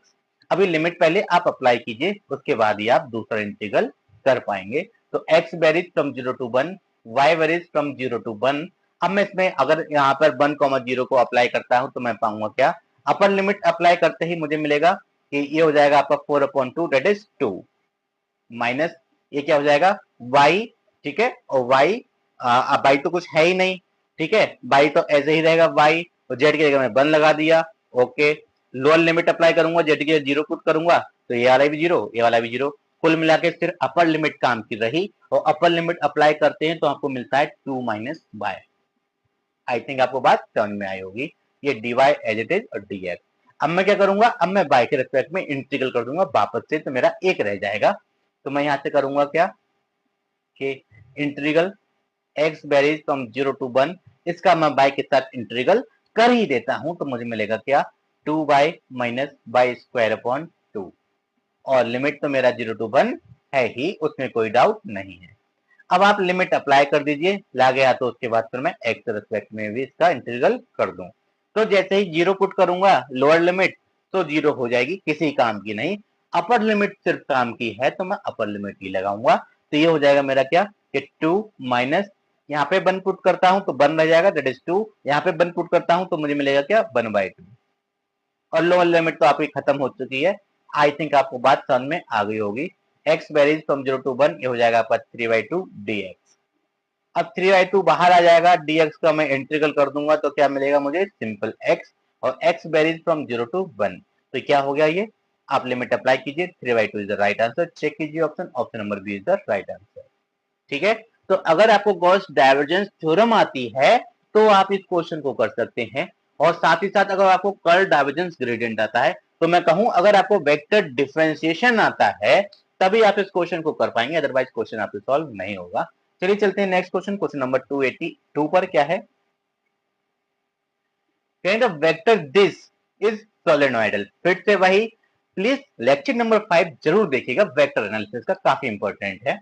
Speaker 1: अभी लिमिट पहले आप अप्लाई कीजिए, उसके बाद ही आप दूसरा इंटीग्रल कर पाएंगे। तो x varies from 0 to 1, y varies from 0 to 1। अब मैं इसमें अगर यहाँ पर 1,0 को अप्लाई करता हूं तो मैं पाऊंगा क्या? अपर लिमिट अप्लाई करते ही मुझे मिलेगा कि ये हो जाएगा आपका 4/2 दैट इज 2 माइनस ये क्या हो जाएगा? y। ठीक है, और y अब y तो कुछ है ही नहीं। ठीक है, y तो ऐसे ही रहेगा y, तो z की जगह में 1 लगा दिया। ओके, लोअर लिमिट अप्लाई करूंगा, z की जगह 0 पुट करूंगा तो ये वाला भी 0 ये वाला भी 0, कुल मिला के सिर्फ अपर लिमिट काम की रही, और अपर लिमिट अप्लाई करते हैं तो आपको मिलता है 2 माइनस बाय। आई थिंक आपको बात समझ में आई होगी। ये dy एज इट इज और dx। अब मैं क्या करूंगा? अब मैं y के रिस्पेक्ट में इंटीग्रल कर दूंगा वापस से, तो मेरा एक रह जाएगा। तो मैं यहां से करूंगा क्या कि integral x varies from 0 to 1, इसका मैं y के साथ इंटीग्रल कर ही देता हूं तो मुझे मिलेगा क्या? 2y minus y square upon 2, और लिमिट तो मेरा 0 to 1 है ही, उसमें कोई डाउट नहीं है। अब आप लिमिट अप्लाई कर दीजिए, ला गया तो उसके बाद फिर मैं x के रिस्पेक्ट में भी इसका इंटीग्रल कर दूं। तो जैसे ही 0 पुट करूंगा लोअर लिमिट तो 0 हो जाएगी, किसी काम की नहीं। अपर लिमिट सिर्फ काम की है तो मैं अपर लिमिट ही लगाऊंगा। तो ये हो जाएगा मेरा क्या कि 2 माइनस यहाँ पे 1 पुट करता हूं तो 1 रह जाएगा दैट इज 2, यहाँ पे 1 पुट करता हूं तो मुझे मिलेगा क्या? 1/2, और लोअर लिमिट तो आपकी खत्म हो चुकी है। आई थिंक आपको बात समझ में आ गई होगी। x वेरीज फ्रॉम 0 to 1, ये हो जाएगा आपका 3/2 dx। अब 3/2 बाहर आ जाएगा, dx का मैं इंटीग्रल कर दूंगा तो क्या मिलेगा मुझे? सिंपल x, और x वेरीज फ्रॉम 0 to 1, तो क्या हो गया ये? आप लिमिट अप्लाई कीजिए, 3/2 is the right answer. Check कीजिए option, option number B is the right answer. ठीक है, तो अगर आपको गॉस डाइवर्जेंस थ्योरम आती है तो आप इस क्वेश्चन को कर सकते हैं, और साथ ही साथ अगर आपको कर्ल डाइवर्जेंस ग्रेडियंट आता है तो मैं कहूं अगर आपको वेक्टर डिफरेंशिएशन आता है तभी आप इस क्वेश्चन को कर पाएंगे, अदरवाइज क्वेश्चन आपसे सॉल्व नहीं होगा। चलिए चलते हैं नेक्स्ट क्वेश्चन, क्वेश्चन नंबर 282 पर। क्या है? कहेंगे वेक्टर दिस इज सोलेनोइडल। फिर से वही प्लीज लेक्चर नंबर 5 जरूर देखिएगा, वेक्टर एनालिसिस का काफी इंपॉर्टेंट है।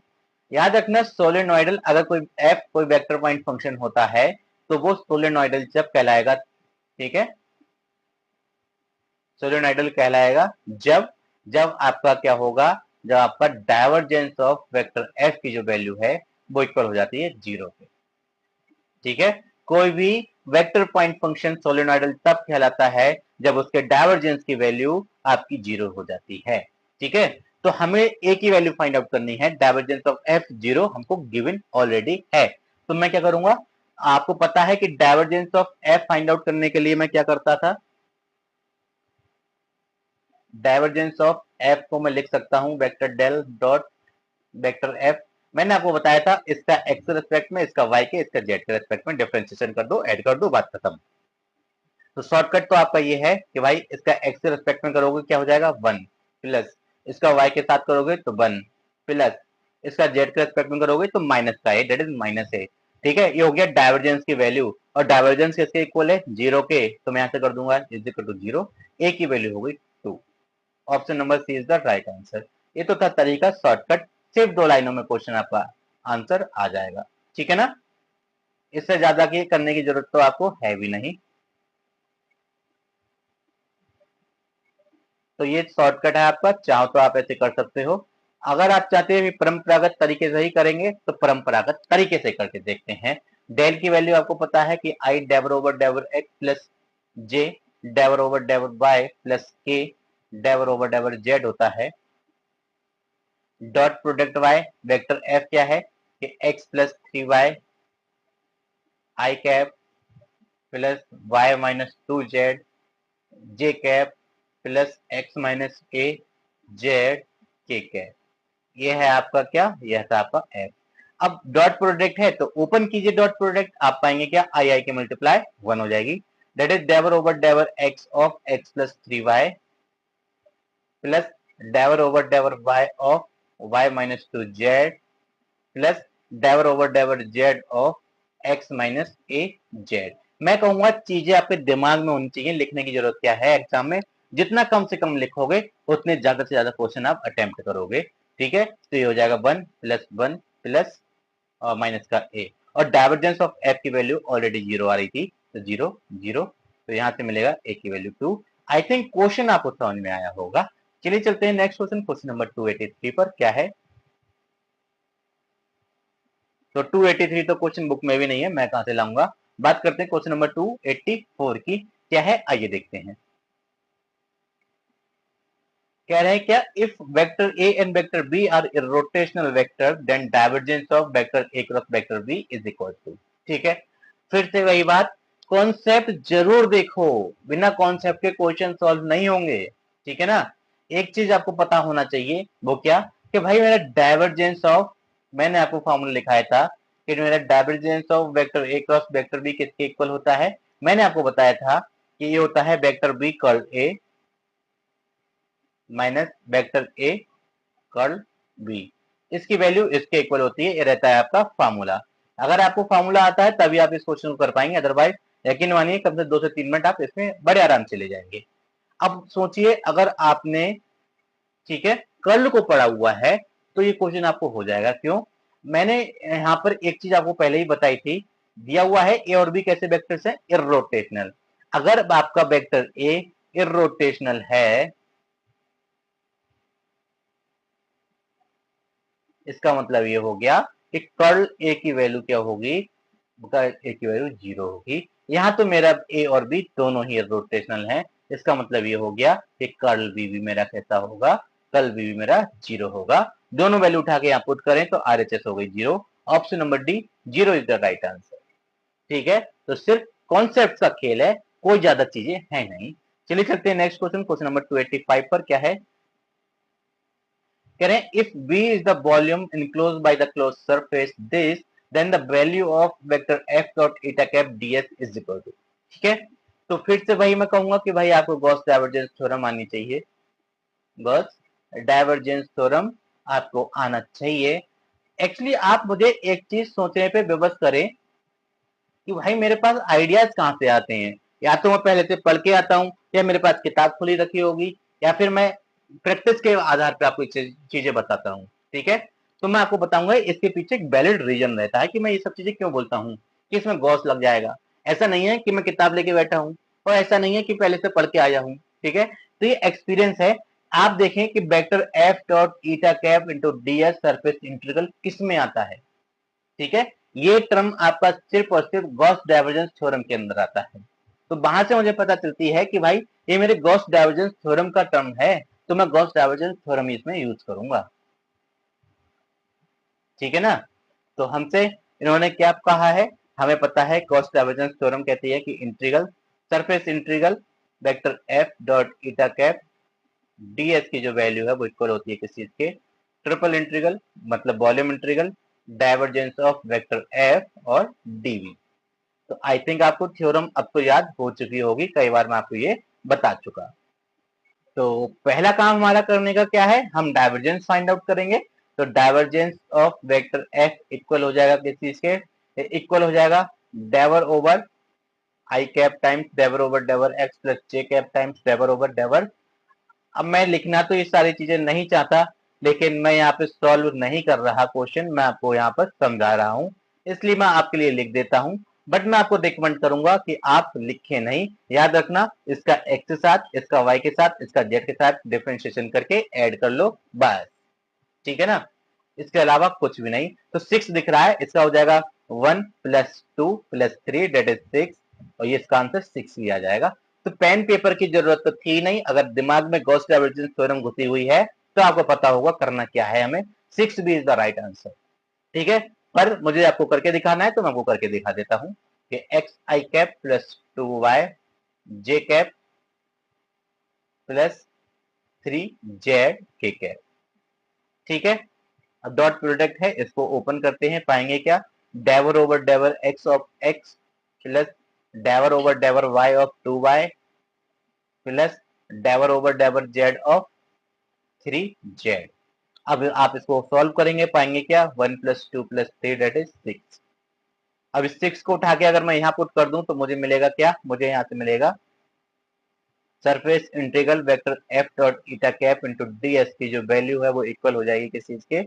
Speaker 1: याद रखना सोलेनोइडल, अगर कोई एफ कोई वेक्टर पॉइंट फंक्शन होता है तो वो सोलेनोइडल जब कहलाएगा, ठीक है, सोलेनोइडल कहलाएगा जब जब आपका क्या होगा, जब आपका डाइवर्जेंस ऑफ वेक्टर एफ की जो वैल्यू है वो इक्वल हो जाती है 0 पे। ठीक है, कोई भी वेक्टर पॉइंट फंक्शन सोलेनोइडल तब कहलाता है जब उसके डाइवर्जेंस की वैल्यू आपकी 0 हो जाती है। ठीक है, तो हमें ए की वैल्यू फाइंड आउट करनी है, डाइवर्जेंस ऑफ एफ 0 हमको गिवन ऑलरेडी है। तो मैं क्या करूंगा, आपको पता है कि divergence of F find out करने के लिए मैं क्या करता था, डाइवर्जेंस ऑफ एफ को मैं लिख सकता हूं vector del dot vector F. मैंने आपको बताया था इसका एक्स रेस्पेक्ट में, इसका वाई के, इसका जेड के रेस्पेक्ट में डिफरेंशिएशन कर दो, ऐड कर दो, बात खत्म। तो शॉर्टकट तो आपका ये है कि भाई इसका एक्स के रेस्पेक्ट में करोगे क्या हो जाएगा 1 प्लस, इसका वाई के साथ करोगे तो 1 प्लस, इसका जेड के रेस्पेक्ट में करोगे तो माइनस का है, दैट इज माइनस है। ठीक है, ये हो गया डाइवर्जेंस की वैल्यू, और डाइवर्जेंस किसके इक्वल है 0 के, तो मैं यहां से कर दूंगा इज इक्वल टू 0, ए की वैल्यू हो गई 2। Option number C is the right answer. ये तो था तरीका शॉर्टकट, सिर्फ 2 लाइनों में क्वेश्चन आपका आंसर आ जाएगा। ठीक है ना, इससे ज्यादा की करने की जरूरत तो आपको है भी नहीं। तो ये शॉर्टकट है आपका, चाहो तो आप ऐसे कर सकते हो। अगर आप चाहते हैं परंपरागत तरीके से ही करेंगे तो परंपरागत तरीके से करके देखते हैं। डेल की वैल्यू आपको पता है कि i डेवर over डेवर x plus J del over डेवर Y plus k del over डेवर z होता है। Dot product y vector F क्या है कि x plus 3y i cap plus y minus 2z j cap plus x minus k z k cap. ये है आपका क्या, यह था आपका एफ। अब डॉट प्रोडक्ट है तो ओपन कीजिए डॉट प्रोडक्ट, आप पाएंगे क्या आई आई के मल्टीप्लाई 1 हो जाएगी, that is del over डेवर x of x plus 3y plus del over डेवर y of y minus 2z plus del over डेवर z of x minus a z. मैं कहूंगा चीजें आपके दिमाग में होनी चाहिए, लिखने की जरूरत क्या है एग्जाम में, जितना कम से कम लिखोगे उतने ज्यादा से ज्यादा क्वेश्चन आप अटेम्प्ट करोगे। ठीक है, तो ये हो जाएगा 1 प्लस माइनस का ए, और डाइवर्जेंस ऑफ एफ की वैल्यू ऑलरेडी 0 आ रही थी, तो 0 0, तो यहां से मिलेगा ए की वैल्यू 2। आई थिंक क्वेश्चन आपको समझ में आया होगा। चलिए चलते हैं नेक्स्ट क्वेश्चन, क्वेश्चन नंबर 283 पर क्या है। तो 283 तो क्वेश्चन बुक में भी नहीं है, मैं कहां से लाऊंगा। बात करते हैं क्वेश्चन नंबर 284 की, क्या है आइए देखते हैं। कह रहे हैं क्या, if vector A and vector B are irrotational vector then divergence of vector A cross vector B is equal to. ठीक है, फिर से वही बात, कॉन्सेप्ट जरूर देखो, बिना कॉन्सेप्ट के क्वेश्चन सॉल्व नहीं होंगे। ठीक है ना, एक चीज आपको पता होना चाहिए, वो क्या कि भाई मेरा डाइवर्जेंस ऑफ, मैंने आपको फॉर्मूला लिखाया था कि मेरा divergence of vector A cross vector B किसके इक्वल होता है। मैंने आपको बताया था कि ये होता है vector B curl A minus vector A curl B, इसकी वैल्यू इसके इक्वल होती है, ये रहता है आपका फार्मूला। अगर आपको फार्मूला आता है तभी आप इस क्वेश्चन को कर पाएंगे, अदरवाइज यकीन मानिए कम से 2 से 3 मिनट आप इसमें बड़े आराम से ले जाएंगे। अब सोचिए अगर आपने, ठीक है, कर्ल को पढ़ा हुआ है तो ये क्वेश्चन आपको हो जाएगा। क्यों, मैंने यहाँ पर एक चीज आपको पहले ही बताई थी, दिया हुआ है ए और बी कैसे वेक्टर्स है, इरोटेशनल। अगर आपका वेक्टर ए इरोटेशनल है, इसका मतलब ये हो गया कि कर्ल ए की वैल्यू क्या होगी, ए की वैल्यू 0 होगी। यहां तो मेरा ए और बी दोनों ही रोटेशनल है, इसका मतलब ये हो गया कि कर्ल बी भी मेरा कैसा होगा, कर्ल बी भी मेरा 0 होगा। दोनों वैल्यू उठा के यहाँ पुट करें तो आरएचएस हो गई 0। Option number D 0 is the right answer. ठीक है, तो सिर्फ कॉन्सेप्ट का खेल है, कोई ज्यादा चीजें है नहीं। चलिए चलते हैं नेक्स्ट क्वेश्चन, क्वेश्चन नंबर 285 पर क्या है। कह रहे हैं if V is the volume enclosed by the closed surface this then the value of vector f dot eta cap ds is equal to। ठीक है, तो फिर से वही मैं कहूंगा कि भाई आपको गॉस डाइवर्जेंस थ्योरम आनी चाहिए, गॉस डाइवर्जेंस थ्योरम आपको आना चाहिए। एक्चुअली आप मुझे एक चीज सोचने पे विवश करें कि भाई मेरे पास आइडियाज कहां से आते हैं, या तो मैं पहले से पढ़ के आता हूं, या मेरे पास किताब खुली रखी होगी, या फिर मैं प्रैक्टिस के आधार पे आपको चीजें बताता हूँ, ठीक है। तो मैं आपको बताऊंगा इसके पीछे एक वैलिड रीजन रहता है कि मैं ये सब चीजें क्यों बोलता हूँ कि इसमें गॉस लग जाएगा। ऐसा नहीं है कि मैं किताब लेके बैठा हूँ, और ऐसा नहीं है कि पहले से पढ़ के आया हूँ, ठीक है। तो ये एक्सपीरियंस है। आप देखें कि vector F dot eta cap into d s surface integral किस में आता है, ठीक है। ये टर्म आपका सिर्फ और सिर्फ गॉस डाइवर्जेंस थ्योरम के अंदर आता है। तो वहां से मुझे पता चलती है कि भाई ये मेरे गॉस डाइवर्जेंस थ्योरम का टर्म है, तो मैं गॉस डाइवर्जेंस थ्योरम इसमें यूज करूंगा, ठीक है ना। तो हमसे इन्होंने क्या कहा है, हमें पता है गॉस डाइवर्जेंस थ्योरम कहती है कि integral surface integral vector F dot eta cap DS की जो वैल्यू है वो इक्वल होती है किस चीज के, ट्रिपल इंटीग्रल मतलब volume integral divergence of vector F और डीवी। तो आई थिंक आपको थ्योरम अब तो याद हो चुकी होगी, कई बार मैं आपको ये बता चुका। तो पहला काम हमारा करने का क्या है, हम डाइवर्जेंस फाइंड आउट करेंगे। तो divergence of vector F equal हो जाएगा किस चीज के, इक्वल हो जाएगा del over i cap times del over डेवर x plus J cap times del over del. अब मैं लिखना तो ये सारी चीजें नहीं चाहता, लेकिन मैं यहाँ पे सॉल्व नहीं कर रहा क्वेश्चन, मैं आपको यहाँ पर समझा रहा हूँ, इसलिए मैं आपके लिए लिख देता हूँ। बट मैं आपको रिकमेंड करूंगा कि आप लिखे नहीं, याद रखना इसका एक्स के साथ, इसका वाई के साथ, इसका जेड के साथ डिफरेंशिएशन करके ऐड कर लो बस, ठीक है ना। इसके अलावा कुछ भी नहीं। तो 6 दिख रहा है, इसका हो जाएगा 1 प्लस 2 प्लस 3 डेट इज 6, और ये इसका आंसर 6 भी आ जाएगा। तो पेन पेपर की जरूरत तो थी नहीं, अगर दिमाग में गॉस डाइवर्जेंस थ्योरम घुसी हुई है तो आपको पता होगा करना क्या है हमें। 6 भी इज द राइट आंसर, ठीक है। पर मुझे आपको करके दिखाना है तो मैं आपको करके दिखा देता हूं कि x I cap plus 2y J cap plus 3z के कैप, ठीक है। अब डॉट प्रोडक्ट है, इसको ओपन करते हैं, पाएंगे क्या, del over डेवर x of x plus del over डेवर y of 2y plus del over डेवर z of 3z। अब आप इसको सॉल्व करेंगे, पाएंगे क्या, 1 प्लस 2 प्लस 3 डेट इज 6। अब इस 6 को उठा के अगर मैं यहाँ पुट कर दूं तो मुझे मिलेगा क्या, मुझे यहाँ से मिलेगा surface integral vector F dot eta cap into d s की जो वैल्यू है वो इक्वल हो जाएगी किस चीज के,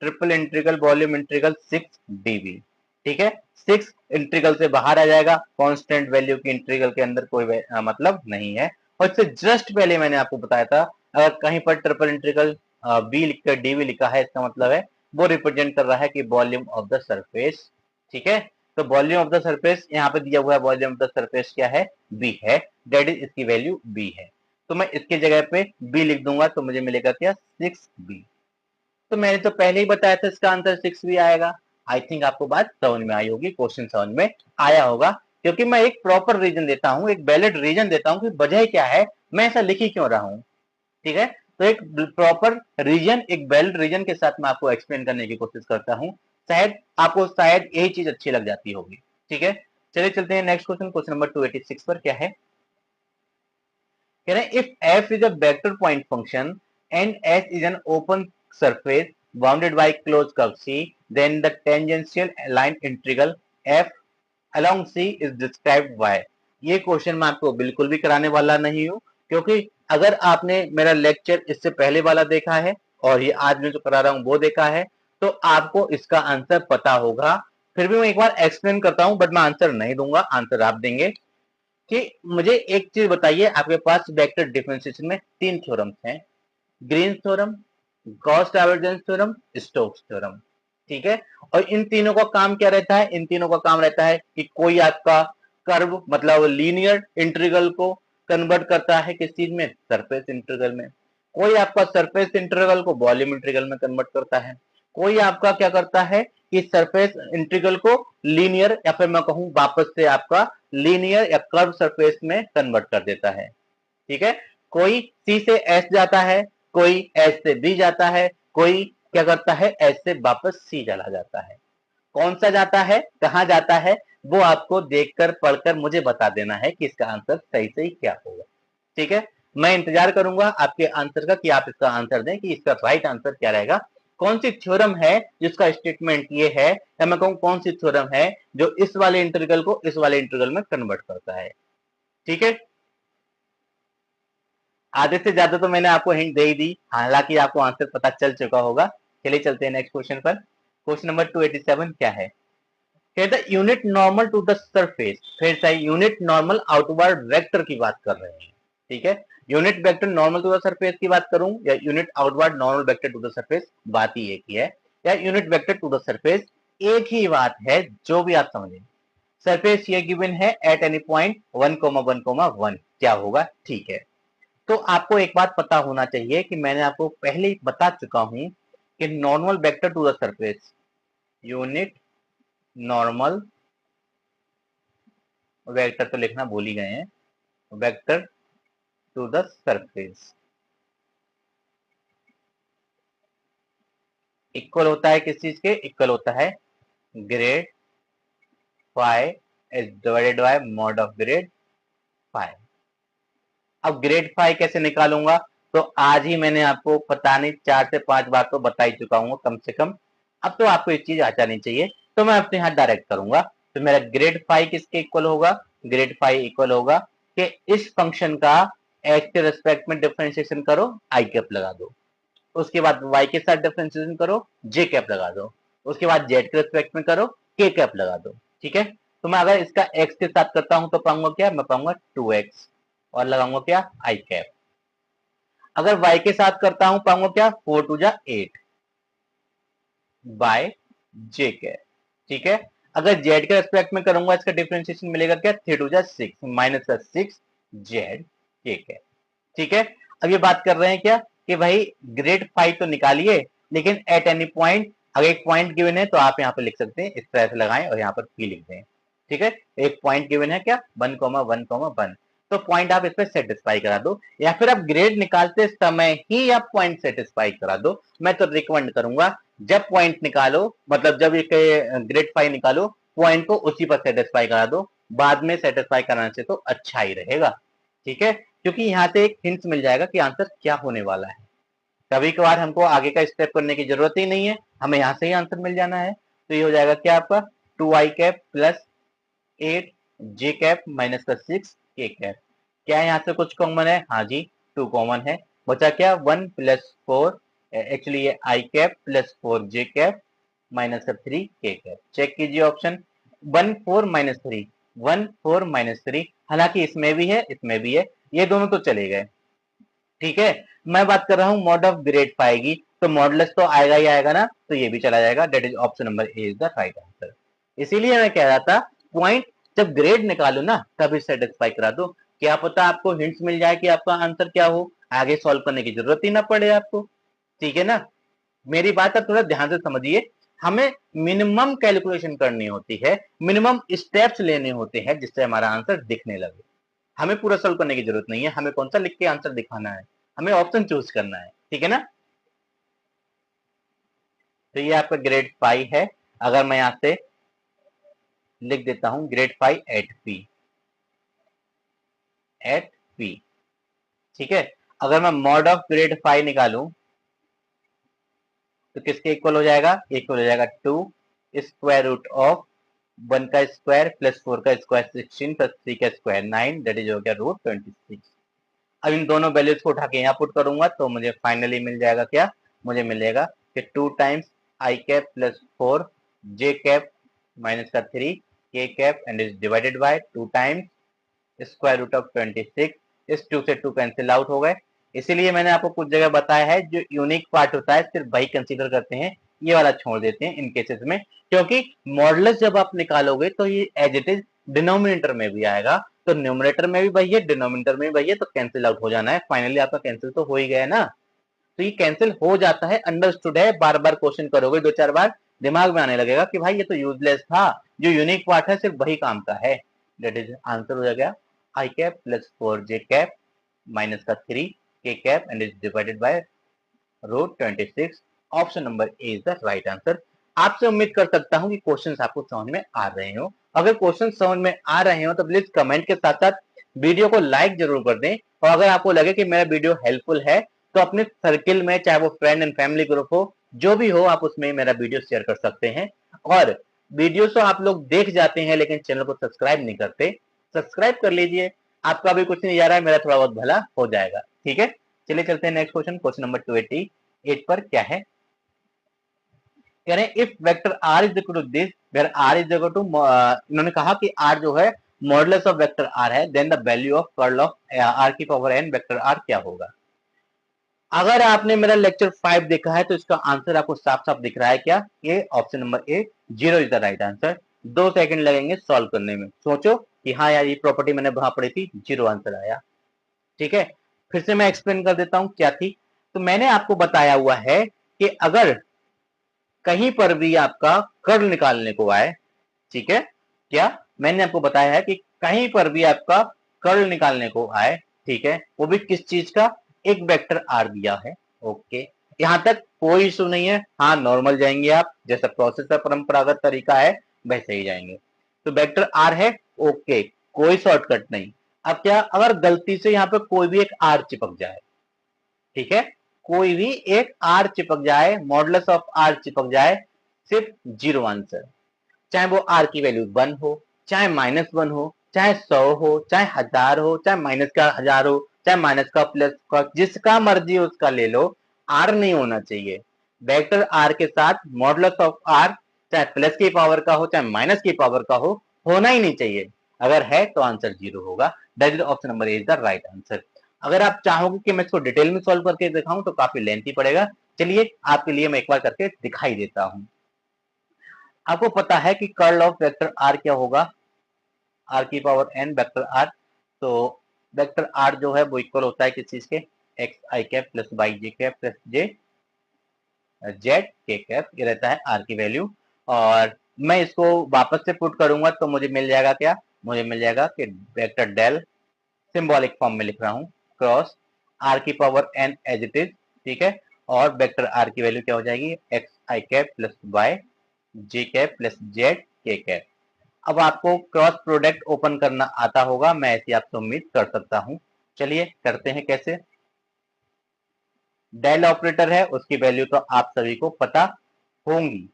Speaker 1: triple integral volume integral 6 DV, ठीक है। 6 इंटीग्रल से बाहर आ जाएगा, कांस्टेंट वैल्यू की इंटीग्रल के अंदर कोई मतलब नहीं है। और इससे जस्ट पहले मैंने आपको बताया था, अगर कहीं पर ट्रिपल इंटीग्रल बी लिखकर डीवी लिखा है, इसका मतलब है वो रिप्रेजेंट कर रहा है कि वॉल्यूम ऑफ द सरफेस, ठीक है। तो वॉल्यूम ऑफ द सरफेस यहाँ पे दिया हुआ है, वॉल्यूम ऑफ द सरफेस क्या है, बी है, डेट इज इसकी वैल्यू बी है। तो मैं इसकी जगह पे बी लिख दूंगा तो मुझे मिलेगा क्या, 6b। तो मैंने तो पहले ही बताया था इसका आंसर 6b आएगा। आई थिंक आपको बात समझ में आई होगी, क्वेश्चन समझ में आया होगा, क्योंकि मैं एक प्रॉपर रीजन देता हूँ, एक वैलिड रीजन देता हूँ कि वजह क्या है, मैं ऐसा लिख ही क्यों रहा हूँ, ठीक है। तो एक प्रॉपर रीजन, एक वैलिड रीजन के साथ मैं आपको एक्सप्लेन करने की कोशिश करता हूँ, शायद आपको शायद यही चीज अच्छी लग जाती होगी, ठीक है। चलिए चलते हैं नेक्स्ट क्वेश्चन, क्वेश्चन नंबर 286 पर क्या है, कह रहे हैं if f is a vector point function and s is an open surface bounded by closed curve C, then the tangential line integral f along C is described by। ये क्वेश्चन मैं आपको बिल्कुल भी कराने वाला नहीं हूं, क्योंकि अगर आपने मेरा लेक्चर इससे पहले वाला देखा है और ये आज मैं जो करा रहा हूं वो देखा है, तो आपको इसका आंसर पता होगा। फिर भी मैं एक बार एक्सप्लेन करता हूं, बट मैं आंसर नहीं दूंगा, आंसर आप देंगे। कि मुझे एक चीज बताइए, आपके पास वेक्टर डिफरेंशिएशन में 3 थ्योरम्स हैं, Green's theorem, Gauss divergence theorem, Stokes theorem, ठीक है। और इन तीनों का काम क्या रहता है, इन तीनों का काम रहता है कि कोई आपका कर्व मतलब लीनियर इंटीग्रल को कन्वर्ट करता है किस चीज में, सरफेस इंटीग्रल में। कोई आपका सरफेस इंटीग्रल को वॉल्यूम इंटीग्रल में कन्वर्ट करता है। कोई आपका क्या करता है कि सरफेस इंटीग्रल को लीनियर, या फिर मैं कहूं वापस से आपका लीनियर या कर्व सरफेस में कन्वर्ट कर देता है, ठीक है। कोई सी से एस जाता है, कोई एस से बी जाता है, कोई क्या करता है एस से वापस सी चला जाता है। कौन सा जाता है, कहां जाता है, वो आपको देखकर पढ़कर मुझे बता देना है कि इसका आंसर सही सही क्या होगा, ठीक है। मैं इंतजार करूंगा आपके आंसर का कि आप इसका आंसर दें कि इसका राइट आंसर क्या रहेगा। कौन सी थ्योरम है जिसका स्टेटमेंट ये है, या मैं कहूं कौन सी थ्योरम है जो इस वाले इंटीग्रल को इस वाले इंटीग्रल में कन्वर्ट करता है, ठीक है। आधे से ज्यादा तो मैंने आपको हिंट दे ही दी, हालांकि आपको आंसर पता चल चुका होगा। चलिए चलते हैं नेक्स्ट क्वेश्चन पर। क्वेश्चन नंबर 287 क्या है? कहता है unit normal to the surface. फिर से यूनिट नॉर्मल आउटवर्ड वेक्टर की बात कर रहे हैं, ठीक है। Unit vector normal to the surface की बात करूं या unit outward normal vector to the surface, बात ही एक ही है, या unit vector to the surface, एक ही बात है, जो भी आप समझें। सरफेस ये गिवन है एट एनी पॉइंट 1,1,1, क्या होगा? ठीक है। तो आपको एक बात पता होना चाहिए कि मैंने आपको पहले ही बता चुका हूं कि normal vector to the surface, unit normal vector तो लिखना भूल ही गए हैं, vector to the surface equal होता है किस चीज के? इक्वल होता है grad phi is divided by mod of grad phi. अब ग्रेड फाई कैसे निकालूंगा? तो आज ही मैंने आपको पता नहीं 4 से 5 बार तो बता ही चुका हूँ कम से कम। अब तो आपको एक चीज आ जानी चाहिए, तो मैं अपने हाथ डायरेक्ट करूंगा। तो मेरा ग्रेड फाई किसके इक्वल होगा? ग्रेड फाई इक्वल होगा कि इस फंक्शन का एक्स के रेस्पेक्ट में डिफरेंशिएशन करो, आई कैप लगा दो। उसके बाद वाई के साथ डिफरेंशिएशन करो, जे कैप लगा दो। उसके बाद जेड के रेस्पेक्ट में करो, के कैप लगा दो। ठीक है। तो मैं अगर इसका एक्स के साथ करता हूं तो पाऊंगा क्या? मैं पाऊंगा 2x और लगाऊंगा क्या? आई कैप। अगर y के साथ करता हूं पाऊंगा क्या? 4 टू जा 8 बाय जे कैप। ठीक है। अगर z के रेस्पेक्ट में करूंगा इसका डिफरेंशिएशन मिलेगा क्या? 3 टू जा 6 माइनस का 6 जेड के कैप। ठीक है। अब ये बात कर रहे हैं क्या कि भाई ग्रेड फाइव तो निकालिए, लेकिन एट एनी पॉइंट, अगर एक पॉइंट गिवन है तो आप यहाँ पे लिख सकते हैं, इस तरह से लगाएं और यहाँ पर पी लिख दें। ठीक है। एक पॉइंट गिवन है क्या? 1,1,1, तो पॉइंट आप इस पर सेटिस्फाई करा दो, या फिर आप ग्रेड निकालते समय ही आप पॉइंट सेटिस्फाई करा दो। मैं तो रिकमेंड करूंगा जब पॉइंट निकालो, मतलब जब एक ग्रेड फाइव निकालो, पॉइंट को उसी पर सेटिस्फाई करा दो, बाद में सेटिस्फाई कराने से तो अच्छा ही रहेगा। ठीक है। क्योंकि यहाँ से एक हिंट मिल जाएगा कि आंसर क्या होने वाला है। कभी कभार हमको आगे का स्टेप करने की जरूरत ही नहीं है, हमें यहाँ से ही आंसर मिल जाना है। तो ये हो जाएगा क्या आपका? 2i कैप प्लस 8 जे कैप माइनस का 6 के कैप। क्या यहाँ से कुछ कॉमन है? हाँ जी, 2 कॉमन है। बचा क्या? 1 प्लस 4, एक्चुअली ये आई कैप प्लस 4 जे कैप माइनस का 3 के कैप। चेक कीजिए ऑप्शन 1 4 माइनस 3, 1 4 माइनस 3, हालांकि इसमें भी है इसमें भी है, ये दोनों तो चले गए। ठीक है। मैं बात कर रहा हूं मॉड ऑफ ग्रेड फाइव की, तो मॉडलेस तो आएगा ही आएगा ना, तो ये भी चला जाएगा। That is option number A is the right answer. इसीलिए मैं कह रहा था पॉइंट जब ग्रेड निकालो ना तभी सेटिस्फाई करा दो। क्या पता आपको हिंट्स मिल जाए कि आपका आंसर क्या हो, आगे सॉल्व करने की जरूरत ही ना पड़े आपको। ठीक है ना। मेरी बात आप थोड़ा ध्यान से समझिए। हमें मिनिमम कैलकुलेशन करनी होती है, मिनिमम स्टेप्स लेने होते हैं जिससे हमारा आंसर दिखने लगे। हमें पूरा सॉल्व करने की जरूरत नहीं है, हमें कौन सा लिख के आंसर दिखाना है, हमें ऑप्शन चूज करना है। ठीक है ना। तो ये आपका ग्रेड फाइव है। अगर मैं यहां से लिख देता हूं ग्रेड फाइव एट पी। ठीक है। अगर मैं मॉड ऑफ ग्रेड फाइव निकालूं तो किसके इक्वल हो जाएगा? इक्वल हो जाएगा 2 स्क्वायर रूट ऑफ 1 का स्क्वायर प्लस 4 का स्क्वायर 16 प्लस 3 का स्क्वायर 9, दैट इज हो गया रूट 26। अब इन दोनों वैल्यूज को उठा के यहाँ पुट करूंगा तो मुझे फाइनली मिल जाएगा क्या? मुझे मिलेगा कि 2 times I cap plus 4 J cap minus का 3 के cap and is divided by 2 times square root of 26। इस 2 से 2 कैंसिल आउट हो गए। इसीलिए मैंने आपको कुछ जगह बताया है जो यूनिक पार्ट होता है सिर्फ वही कंसीडर करते हैं, ये वाला छोड़ देते हैं इन केसेस में, क्योंकि मॉडुलस जब आप निकालोगे तो ये एज इट इज डिनोमिनेटर में भी आएगा, तो न्यूमरेटर में भी वही है डिनोमिनेटर में भी वही है, तो कैंसिल आउट हो जाना है। फाइनली आपका कैंसिल तो हो ही गया ना। तो ये कैंसिल हो जाता है, अंडरस्टूड है। बार बार क्वेश्चन करोगे 2-4 बार दिमाग में आने लगेगा कि भाई ये तो यूजलेस था, जो यूनिक पार्ट है सिर्फ वही काम का है। दैट इज आंसर हो जाएगा i cap plus 4 J cap minus का 3 के cap and is divided by root 26। Option number A is the right answer. आपसे उम्मीद कर सकता हूं कि क्वेश्चंस आपको समझ में आ रहे हो। अगर क्वेश्चन समझ में आ रहे हो तो प्लीज कमेंट के साथ साथ वीडियो को लाइक जरूर कर दें, और अगर आपको लगे कि मेरा वीडियो हेल्पफुल है तो अपने सर्किल में, चाहे वो फ्रेंड एंड फैमिली ग्रुप हो, जो भी हो, आप उसमें मेरा वीडियो शेयर कर सकते हैं। और वीडियो तो आप लोग देख जाते हैं लेकिन चैनल को सब्सक्राइब नहीं करते, सब्सक्राइब कर लीजिए। आपका भी कुछ नहीं जा रहा है, मेरा थोड़ा बहुत भला हो जाएगा। ठीक है, चलिए चलते हैं नेक्स्ट क्वेश्चन, क्वेश्चन नंबर 288 पर क्या है, कह रहे हैं if vector are is equal to this where r is equal to, इन्होंने कहा कि आर जो है मॉडुलस ऑफ वेक्टर आर है, then the value of curl of r की पावर एन वेक्टर आर क्या होगा। अगर आपने मेरा लेक्चर 5 देखा है तो इसका आंसर आपको साफ साफ दिख रहा है क्या, ये option number A 0 is the right answer. 2 second लगेंगे सॉल्व करने में, सोचो कि हाँ यार ये प्रॉपर्टी मैंने वहां पढ़ी थी, 0 आंसर आया। ठीक है, फिर से मैं एक्सप्लेन कर देता हूं क्या थी। तो मैंने आपको बताया हुआ है कि अगर कहीं पर भी आपका कर्ल निकालने को आए, ठीक है, क्या मैंने आपको बताया है कि कहीं पर भी आपका कर्ल निकालने को आए, ठीक है, वो भी किस चीज का, एक वेक्टर आर दिया है। ओके, यहां तक कोई इशू नहीं है, हाँ नॉर्मल जाएंगे आप, जैसा प्रोसेस का परंपरागत तरीका है वैसे ही जाएंगे। तो वेक्टर आर है, ओके, कोई शॉर्टकट नहीं। अब क्या, अगर गलती से यहाँ पे कोई भी एक आर चिपक जाए, ठीक है, कोई भी एक आर चिपक जाए, मॉडुलस ऑफ आर चिपक जाए, सिर्फ 0 आंसर। चाहे वो आर की वैल्यू 1 हो, चाहे -1 हो, चाहे 100 हो, चाहे 1000 हो, चाहे माइनस का 1000 हो, चाहे माइनस का प्लस का, जिसका मर्जी उसका ले लो, आर नहीं होना चाहिए। वेक्टर आर के साथ मॉडुलस ऑफ आर चाहे प्लस की पावर का हो चाहे माइनस की पावर का हो, होना ही नहीं चाहिए। अगर है तो आंसर 0 होगा। That is option number A is the right answer. अगर आप चाहोगे कि मैं इसको डिटेल में सॉल्व करके दिखाऊं तो काफी लेंथी पड़ेगा, चलिए आपके लिए मैं एक बार करके दिखाई देता हूं। आपको पता है कि कर्ल ऑफ वेक्टर आर क्या होगा, आर की पावर एन वेक्टर आर। तो वेक्टर आर जो है वो इक्वल होता है किस चीज के, x I cap plus Y J cap plus J Z k cap, ये रहता है आर की वैल्यू। और मैं इसको वापस से पुट करूंगा तो मुझे मिल जाएगा क्या, मुझे मिल जाएगा कि वेक्टर डेल, सिंबॉलिक फॉर्म में लिख रहा हूं, क्रॉस आर की power n as it is, ठीक है, और वेक्टर आर की वैल्यू क्या हो जाएगी, x I cap plus Y J cap plus Z k cap. अब आपको क्रॉस प्रोडक्ट ओपन करना आता होगा, मैं ऐसी आपसे उम्मीद कर सकता हूं। चलिए करते हैं कैसे। डेल ऑपरेटर है, उसकी वैल्यू तो आप सभी को पता होंगी।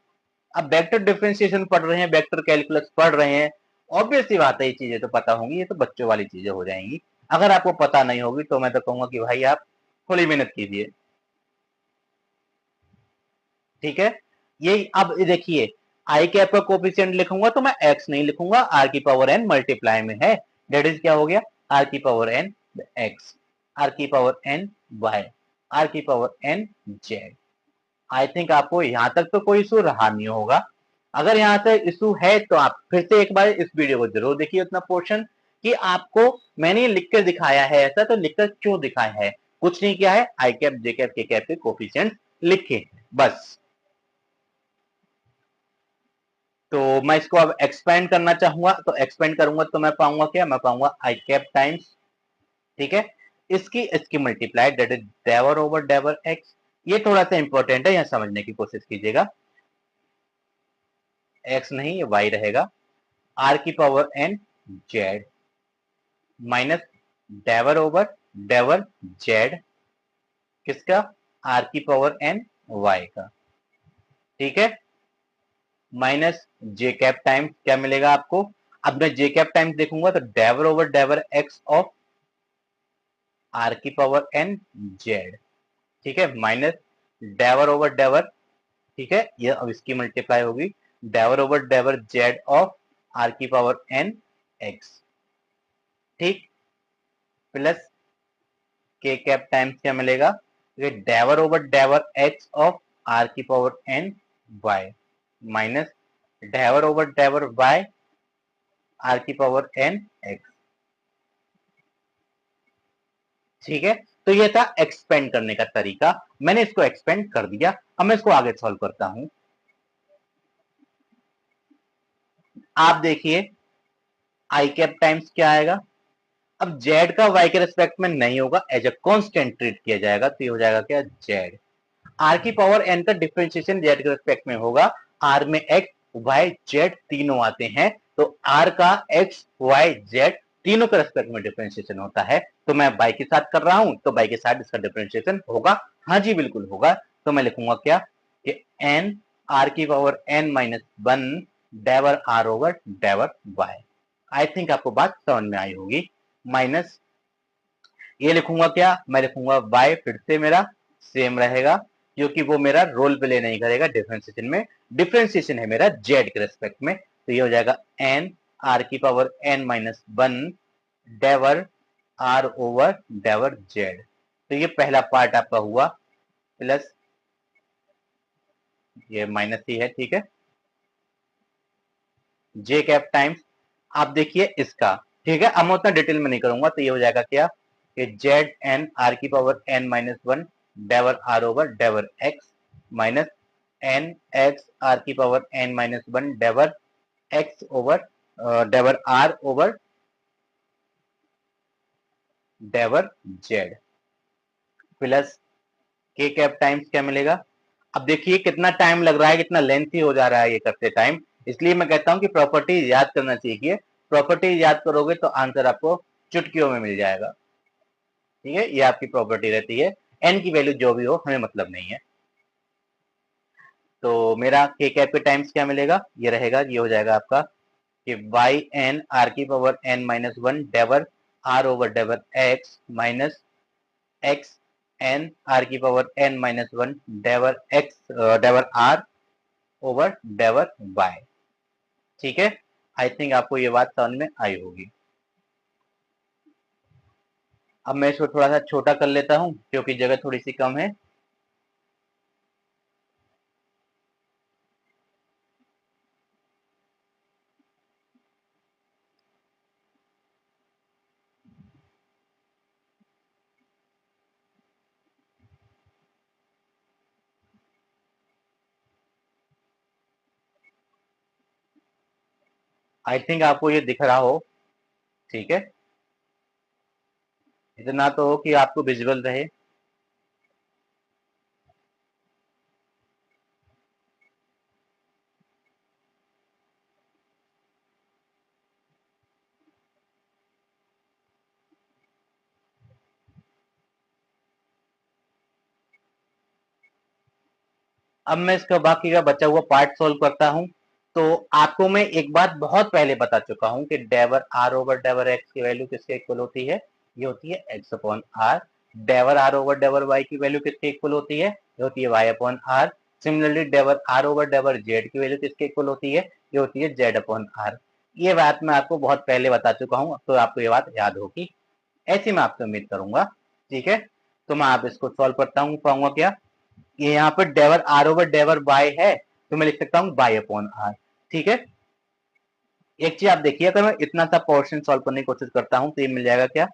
Speaker 1: अब वेक्टर डिफरेंशिएशन पढ़ रहे हैं, वेक्टर कैलकुलस पढ़ रहे हैं, ऑब्वियस सी बात है ये चीजें तो पता होंगी, ये तो बच्चों वाली चीजें हो जाएंगी। अगर आपको पता नहीं होगी तो मैं तो कहूंगा कि भाई आप थोड़ी मेहनत कीजिए, ठीक है। ये अब देखिए, आई कैप का कोफिशिएंट लिखूंगा तो मैं एक्स नहीं लिखूंगा, आर की पावर एन मल्टीप्लाई में है, डेट इज क्या हो गया, आर की पावर एन एक्स, आर की पावर एन वाई, आर की power n z. I think आपको यहां तक तो कोई इशू रहा नहीं होगा। अगर यहां तक इशू है तो आप फिर से एक बार इस वीडियो को जरूर देखिए उतना पोर्शन, कि आपको मैंने लिख कर दिखाया है, ऐसा तो लिखकर क्यों दिखाया है, कुछ नहीं किया है, आई कैप जे कैप के कैप के कोफिशिएंट लिखे बस। तो मैं इसको अब एक्सपेंड करना चाहूंगा, तो एक्सपेंड करूंगा तो मैं पाऊंगा क्या, मैं पाऊंगा आई कैप टाइम्स, ठीक है, इसकी इसकी multiply, that is del over डेवर x. ये थोड़ा सा इंपॉर्टेंट है, यहां समझने की कोशिश कीजिएगा, एक्स नहीं ये वाई रहेगा, आर की power n z minus del over डेवर z, किसका, आर की पावर एन वाई का, ठीक है, माइनस जे कैप टाइम्स क्या मिलेगा आपको। अब मैं जे कैप टाइम्स देखूंगा तो डेवर ओवर डेवर एक्स ऑफ आर की पावर एन जेड, ठीक है, माइनस डेवर ओवर डेवर, ठीक है, ये अब इसकी मल्टीप्लाई होगी, del over डेवर z of r की पावर एन एक्स, ठीक, प्लस के कैप टाइम्स क्या मिलेगा, del over डेवर x of r की power n y minus del over डेवर y r की पावर एन एक्स, ठीक है। तो ये था एक्सपेंड करने का तरीका, मैंने इसको एक्सपेंड कर दिया। अब मैं इसको आगे सॉल्व करता हूं। आप देखिए आई कैप टाइम्स क्या आएगा, अब जेड का वाई के रेस्पेक्ट में नहीं होगा, एज ए कांस्टेंट ट्रीट किया जाएगा, तो ये हो जाएगा क्या, जेड। आर की पावर एन का डिफरेंशिएशन जेड के रेस्पेक्ट में होगा, आर में एक्स वाई जेड तीनों आते हैं, तो आर का एक्स वाई जेड तीनों के रेस्पेक्ट में डिफरेंशिएशन होता है, तो मैं बाई के साथ कर रहा हूं तो बाई के साथ इसका डिफरेंशिएशन होगा, हाँ जी बिल्कुल होगा। तो मैं लिखूंगा क्या कि एन आर की power n minus one del are over डेवर y. I think आपको बात समझ में आई होगी। माइनस ये लिखूंगा क्या, मैं लिखूंगा y, फिर से मेरा सेम रहेगा क्योंकि वो मेरा रोल प्ले नहीं करेगा डिफरेंशिएशन में, डिफरेंशिएशन है मेरा z के रेस्पेक्ट में, तो ये हो जाएगा n r की power n minus 1 del r over डेवर z। तो ये पहला पार्ट आपका हुआ, प्लस ये माइनस ही है, ठीक है, j कैप टाइम्स, आप देखिए इसका, ठीक है, अब मैं उतना डिटेल में नहीं करूंगा, तो ये हो जाएगा क्या कि जेड एन आर की power n minus 1 del are over डेवर x minus n x r की power n minus 1 del x over del are over डेवर z plus के कैप टाइम्स क्या मिलेगा। अब देखिए कितना टाइम लग रहा है, कितना लेंथी हो जा रहा है ये करते टाइम, इसलिए मैं कहता हूं कि प्रॉपर्टीज याद करना चाहिए, प्रॉपर्टीज याद करोगे तो आंसर आपको चुटकियों में मिल जाएगा, ठीक है, ये आपकी प्रॉपर्टी रहती है, एन की वैल्यू जो भी हो हमें मतलब नहीं है। तो मेरा के कैप के टाइम्स क्या मिलेगा, ये रहेगा, ये हो जाएगा आपका कि वाई एन आर की power n minus 1 del are over डेवर x minus x n r की power n minus 1 del x del are over डेवर y, ठीक है। आई थिंक आपको ये बात समझ में आई होगी। अब मैं इसको थोड़ा सा छोटा कर लेता हूं क्योंकि जगह थोड़ी सी कम है। आई थिंक आपको ये दिख रहा हो, ठीक है, इतना तो हो कि आपको विजुअल रहे। अब मैं इसका बाकी का बचा हुआ पार्ट सॉल्व करता हूं। तो आपको मैं एक बात बहुत पहले बता चुका हूं कि डेवर आर ओवर डेवर एक्स की वैल्यू किसके इक्वल होती है, ये होती है x upon r. Del are over डेवर y की वैल्यू किसके इक्वल होती है, ये होती है y upon r. Similarly del are over डेवर z की वैल्यू किसके इक्वल होती है, ये होती है जेड अपॉन आर। ये बात मैं आपको बहुत पहले बता चुका हूं, तो आपको ये बात याद होगी, ऐसी मैं आपसे उम्मीद करूंगा, ठीक है। तो मैं आप इसको सॉल्व करता हूँ, पाऊंगा क्या, ये यहाँ पर डेवर आर ओवर डेवर बाय है, तो मैं लिख सकता हूँ बाय अपॉन आर, ठीक है। एक चीज आप देखिए, अगर मैं इतना सा पोर्शन सॉल्व करने की कोशिश करता हूँ तो ये मिल जाएगा क्या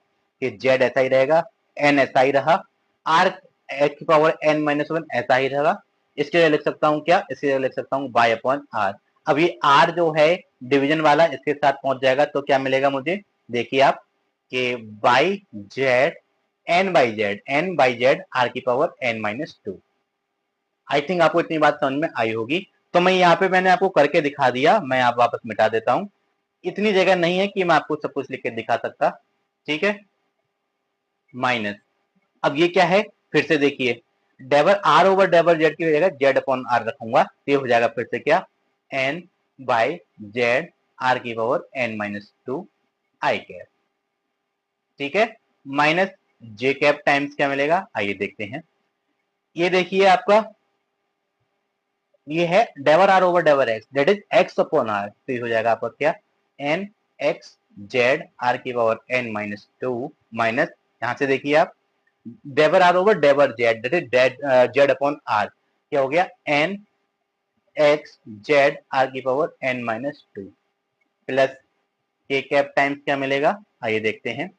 Speaker 1: कि जेड ऐसा ही रहेगा, एन ऐसा ही रहा, आर एक्स की पावर एन माइनस 1 ऐसा ही रहेगा। इसके लिए लिख सकता हूँ क्या, इसके लिए लिख सकता हूँ बाय अपॉन आर। अब ये आर जो है डिवीजन वाला इसके साथ पहुंच जाएगा, तो क्या मिलेगा मुझे, देखिए आप कि by z n by z r की power n minus 2। I think आपको इतनी बात समझ में आई होगी। तो मैं यहाँ पे मैंने आपको करके दिखा दिया, मैं आप वापस मिटा देता हूँ, इतनी जगह नहीं है कि मैं आपको सब कुछ लिख के दिखा सकता, ठीक है। माइनस, अब ये क्या है, फिर से देखिए, डेवर आर ओवर डेवर जेड की जगह जेड अपॉन आर रखूंगा, तो ये हो जाएगा फिर से क्या, एन बाई जेड आर की पावर एन माइनस 2 आई कैप, ठीक है, माइनस जे कैप टाइम्स क्या मिलेगा, आइए देखते हैं। ये देखिए आपका, ये है del are over डेवर x, that is x upon r, तो ये हो जाएगा आपका क्या, एन एक्स जेड आर की पावर एन माइनस 2 माइनस, यहां से देखिए आप, del are over डेवर z, that is z upon r, क्या हो गया, एन एक्स जेड आर की पावर एन माइनस 2 प्लस के कैप टाइम्स क्या मिलेगा, आइए देखते हैं।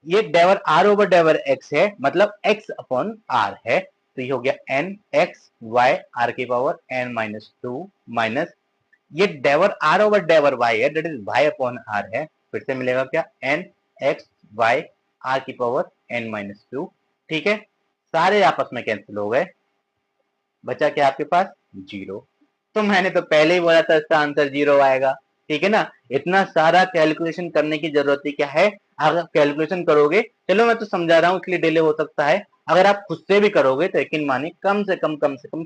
Speaker 1: ये डेवर आर ओवर डेवर एक्स है, मतलब एक्स अपॉन आर है, तो ये हो गया एन एक्स वाई आर की पावर एन माइनस 2 माइनस, ये डेवर आर ओवर डेवर वाई है, that is y upon r है, फिर से मिलेगा क्या, एन एक्स वाई आर की पावर एन माइनस 2, ठीक है। सारे आपस में कैंसिल हो गए, बचा क्या आपके पास, जीरो। तो मैंने तो पहले ही बोला था इसका आंसर जीरो आएगा, ठीक है ना। इतना सारा कैलकुलेशन करने की जरूरत ही क्या है, अगर कैलकुलेशन करोगे, चलो मैं तो समझा रहा हूँ इसलिए डिले हो सकता है, अगर आप खुद से भी करोगे तो यकीन मानिए कम से कम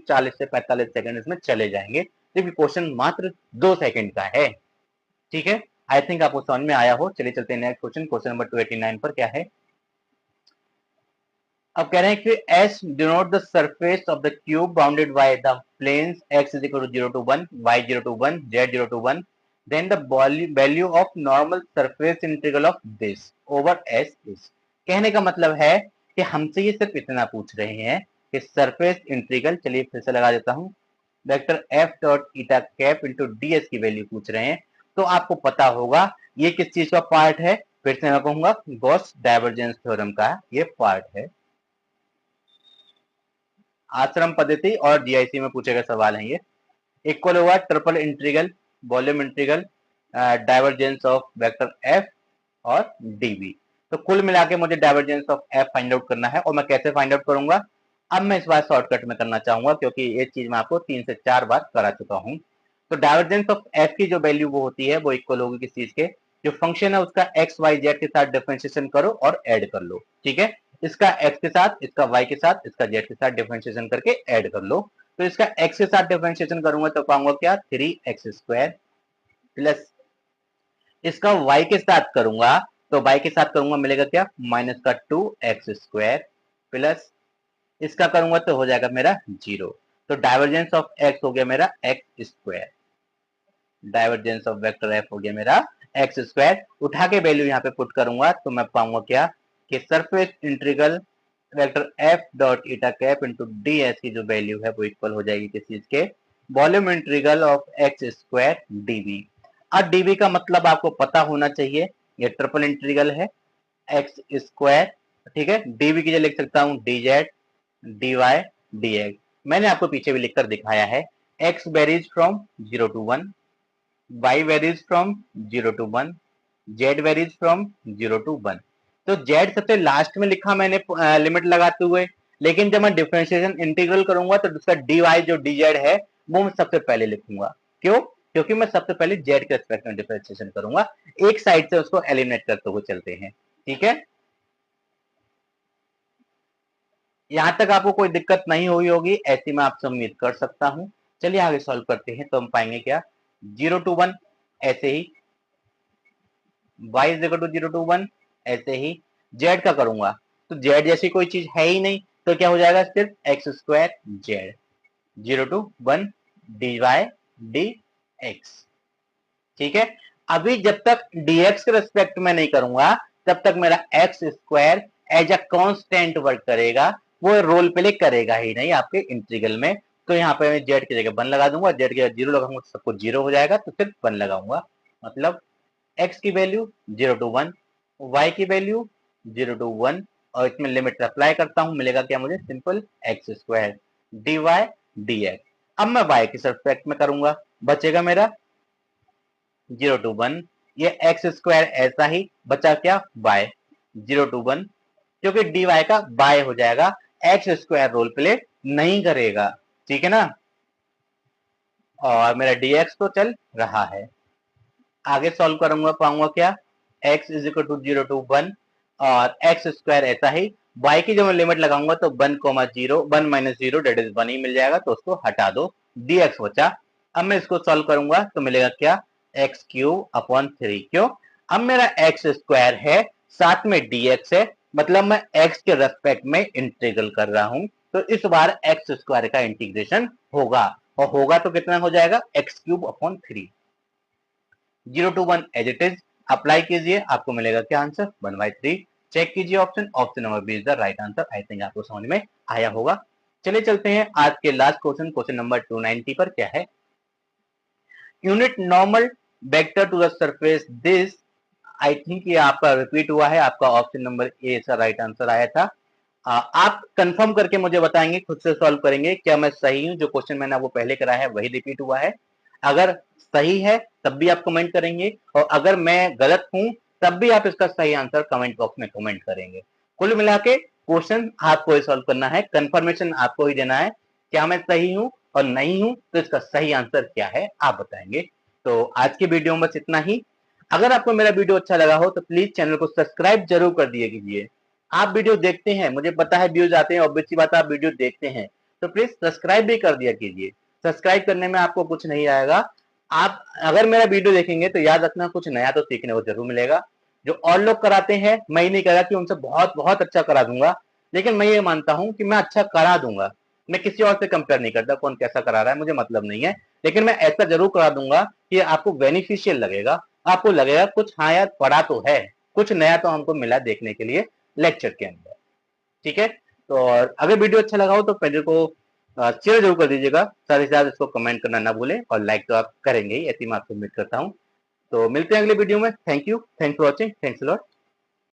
Speaker 1: 40 से 45 सेकंड इसमें चले जाएंगे, क्योंकि क्वेश्चन मात्र 2 सेकंड का है, ठीक है। आई थिंक आपको समझ में आया हो। चलिए चलते हैं नेक्स्ट क्वेश्चन, क्वेश्चन नंबर 289 पर क्या है। अब कह रहे हैं कि S denote the surface of the cube bounded by the planes x is equal to 0 to 1, y 0 to 1, z 0 to 1. Then the value of normal surface integral of this over S is. कहने का मतलब है कि हमसे ये सिर्फ इतना पूछ रहे हैं कि सरफेस इंटीग्रल, चलिए फिर से लगा देता हूं, vector f dot eta cap into d s की वैल्यू पूछ रहे हैं, तो आपको पता होगा ये किस चीज का पार्ट है। फिर से मैं कहूंगा गॉस डाइवर्जेंस थ्योरम का ये पार्ट है। आश्रम पद्धति और जीआईसी में पूछे गए सवाल है ये। इक्वल होगा triple integral volume integral divergence of vector F और डीवी। तो कुल मिला के मुझे divergence of F find out करना है, और मैं कैसे फाइंड आउट करूंगा, अब मैं इस बार शॉर्टकट में करना चाहूंगा क्योंकि ये चीज मैं आपको 3 से 4 बार करा चुका हूं। तो डाइवर्जेंस ऑफ एफ की जो वैल्यू वो होती है वो इक्वल होगी किस चीज के, जो फंक्शन है उसका एक्स वाई जेड के साथ डिफरेंशिएशन करो और ऐड कर लो, ठीक है। इसका x के साथ, इसका y के साथ, इसका z के साथ डिफरेंशिएशन करके ऐड कर लो। तो इसका x के साथ डिफरेंशिएशन करूंगा तो पाऊंगा क्या 3x² प्लस इसका y के साथ करूंगा तो y के साथ करूंगा मिलेगा क्या माइनस का 2x² प्लस इसका करूंगा तो हो जाएगा मेरा 0। तो डाइवर्जेंस ऑफ x हो गया मेरा x², divergence of vector f हो गया मेरा x²। उठा के वैल्यू यहाँ पे पुट करूंगा तो मैं पाऊंगा क्या कि surface integral vector f dot eta cap into d s की जो वैल्यू है वो इक्वल हो जाएगी किस चीज के, volume integral of x² dv। अब dv का मतलब आपको पता होना चाहिए, ये ट्रिपल इंटीग्रल है x², ठीक है। dv की जगह लिख सकता हूँ dz dy dx। मैंने आपको पीछे भी लिखकर दिखाया है, x varies from 0 to 1, y varies from 0 to 1, z varies from 0 to 1। तो z सबसे लास्ट में लिखा मैंने लिमिट लगाते हुए, लेकिन जब मैं डिफरेंशिएशन इंटीग्रल करूंगा तो उसका dy जो dz है वो मैं सबसे पहले लिखूंगा। क्यों? क्योंकि मैं सबसे पहले z के रिस्पेक्ट में डिफरेंशिएशन करूंगा, एक साइड से उसको एलिमिनेट करते हुए चलते हैं, ठीक है। यहां तक आपको कोई दिक्कत नहीं हुई होगी ऐसी मैं आपसे उम्मीद कर सकता हूं। चलिए आगे सॉल्व करते हैं। तो हम पाएंगे क्या 0 to 1 ऐसे ही, y is equal to 0 to 1 ऐसे ही, z का करूंगा तो z जैसी कोई चीज है ही नहीं, तो क्या हो जाएगा सिर्फ x² z 0 to 1 dy dx, ठीक है। अभी जब तक dx के रिस्पेक्ट में नहीं करूंगा तब तक मेरा x² as a constant work करेगा, वो रोल प्ले करेगा ही नहीं आपके इंटीग्रल में। तो यहाँ पे मैं z की जगह 1 लगा दूंगा, z की जगह 0 लगाऊंगा तो सब कुछ 0 हो जाएगा, तो सिर्फ 1 लगाऊंगा। मतलब x की वैल्यू 0 to 1, y की वैल्यू 0 to 1, और इसमें लिमिट अप्लाई करता हूं, मिलेगा क्या मुझे सिंपल x² dy dx। अब मैं y के रिस्पेक्ट में करूंगा, बचेगा मेरा 0 to 1, ये x² ऐसा ही बचा क्या y 0 to 1, क्योंकि dy का बाय हो जाएगा, x² रोल प्ले नहीं करेगा, ठीक है ना। और मेरा dx तो चल रहा है, आगे सॉल्व करूंगा पाऊंगा क्या x is equal to 0 to 1 और x² ऐसा ही, y की जब मैं लिमिट लगाऊंगा तो 1,0 1 माइनस 0 डेट इज 1 ही मिल जाएगा, तो उसको हटा दो, dx बचा। अब मैं इसको सॉल्व करूंगा तो मिलेगा क्या x³ क्यों, अब मेरा x² है साथ में dx है, मतलब मैं x के रेस्पेक्ट में इंटीग्रल कर रहा हूं, तो इस बार x² का इंटीग्रेशन होगा, और होगा तो कितना हो जाएगा x³ 0 to 1 as it is. Apply कीजिए, आपको मिलेगा क्या आंसर 1/3। चेक कीजिए option, option number B is the right answer. I think आपको समझ में आया होगा। चलिए चलते हैं आज के लास्ट क्वेश्चन, क्वेश्चन नंबर 290 पर। क्या है, unit normal vector to the surface this. I think ये आपका रिपीट हुआ है, आपका ऑप्शन नंबर ए इसका राइट आंसर आया था। आप कंफर्म करके मुझे बताएंगे, खुद से सॉल्व करेंगे क्या मैं सही हूं, जो क्वेश्चन मैंने वो पहले कराया है वही रिपीट हुआ है। अगर सही है तब भी आप कमेंट करेंगे, और अगर मैं गलत हूं तब भी आप इसका सही आंसर कमेंट बॉक्स में कमेंट करेंगे। कुल मिला के क्वेश्चन आपको ही सॉल्व करना है, कंफर्मेशन आपको ही देना है, क्या मैं सही हूं और नहीं हूं तो इसका सही आंसर क्या है आप बताएंगे। तो आज की वीडियो में बस इतना ही। अगर आपको मेरा वीडियो अच्छा लगा हो तो प्लीज चैनल को सब्सक्राइब जरूर कर दिया कीजिए। आप वीडियो देखते हैं, मुझे पता है व्यूज आते हैं, ऑब्वियस सी बात है आप वीडियो देखते हैं, तो प्लीज सब्सक्राइब भी कर दिया कीजिए। सब्सक्राइब करने में आपको कुछ नहीं आएगा, आप अगर मेरा वीडियो देखेंगे तो याद रखना कुछ नया तो सीखने को जरूर मिलेगा। जो और लोग कराते हैं मैं ही नहीं कह रहा कि उनसे बहुत बहुत अच्छा करा दूंगा, लेकिन मैं ये मानता हूं कि मैं अच्छा करा दूंगा। मैं किसी और से कंपेयर नहीं करता कौन कैसा करा रहा है, मुझे मतलब नहीं है, लेकिन मैं ऐसा जरूर करा दूंगा कि आपको बेनिफिशियल लगेगा, आपको लगेगा कुछ हाँ यार पढ़ा तो है, कुछ नया तो हमको मिला देखने के लिए लेक्चर के अंदर। ठीक है, तो और अगर वीडियो अच्छा लगा हो तो पहले को शेयर जरूर कर दीजिएगा, साथ ही साथ इसको कमेंट करना ना भूलें, और लाइक तो आप करेंगे ही, ऐसी मैं आपसे उम्मीद करता हूँ। तो मिलते हैं अगले वीडियो में। Thank you, thanks for watching, thanks a lot.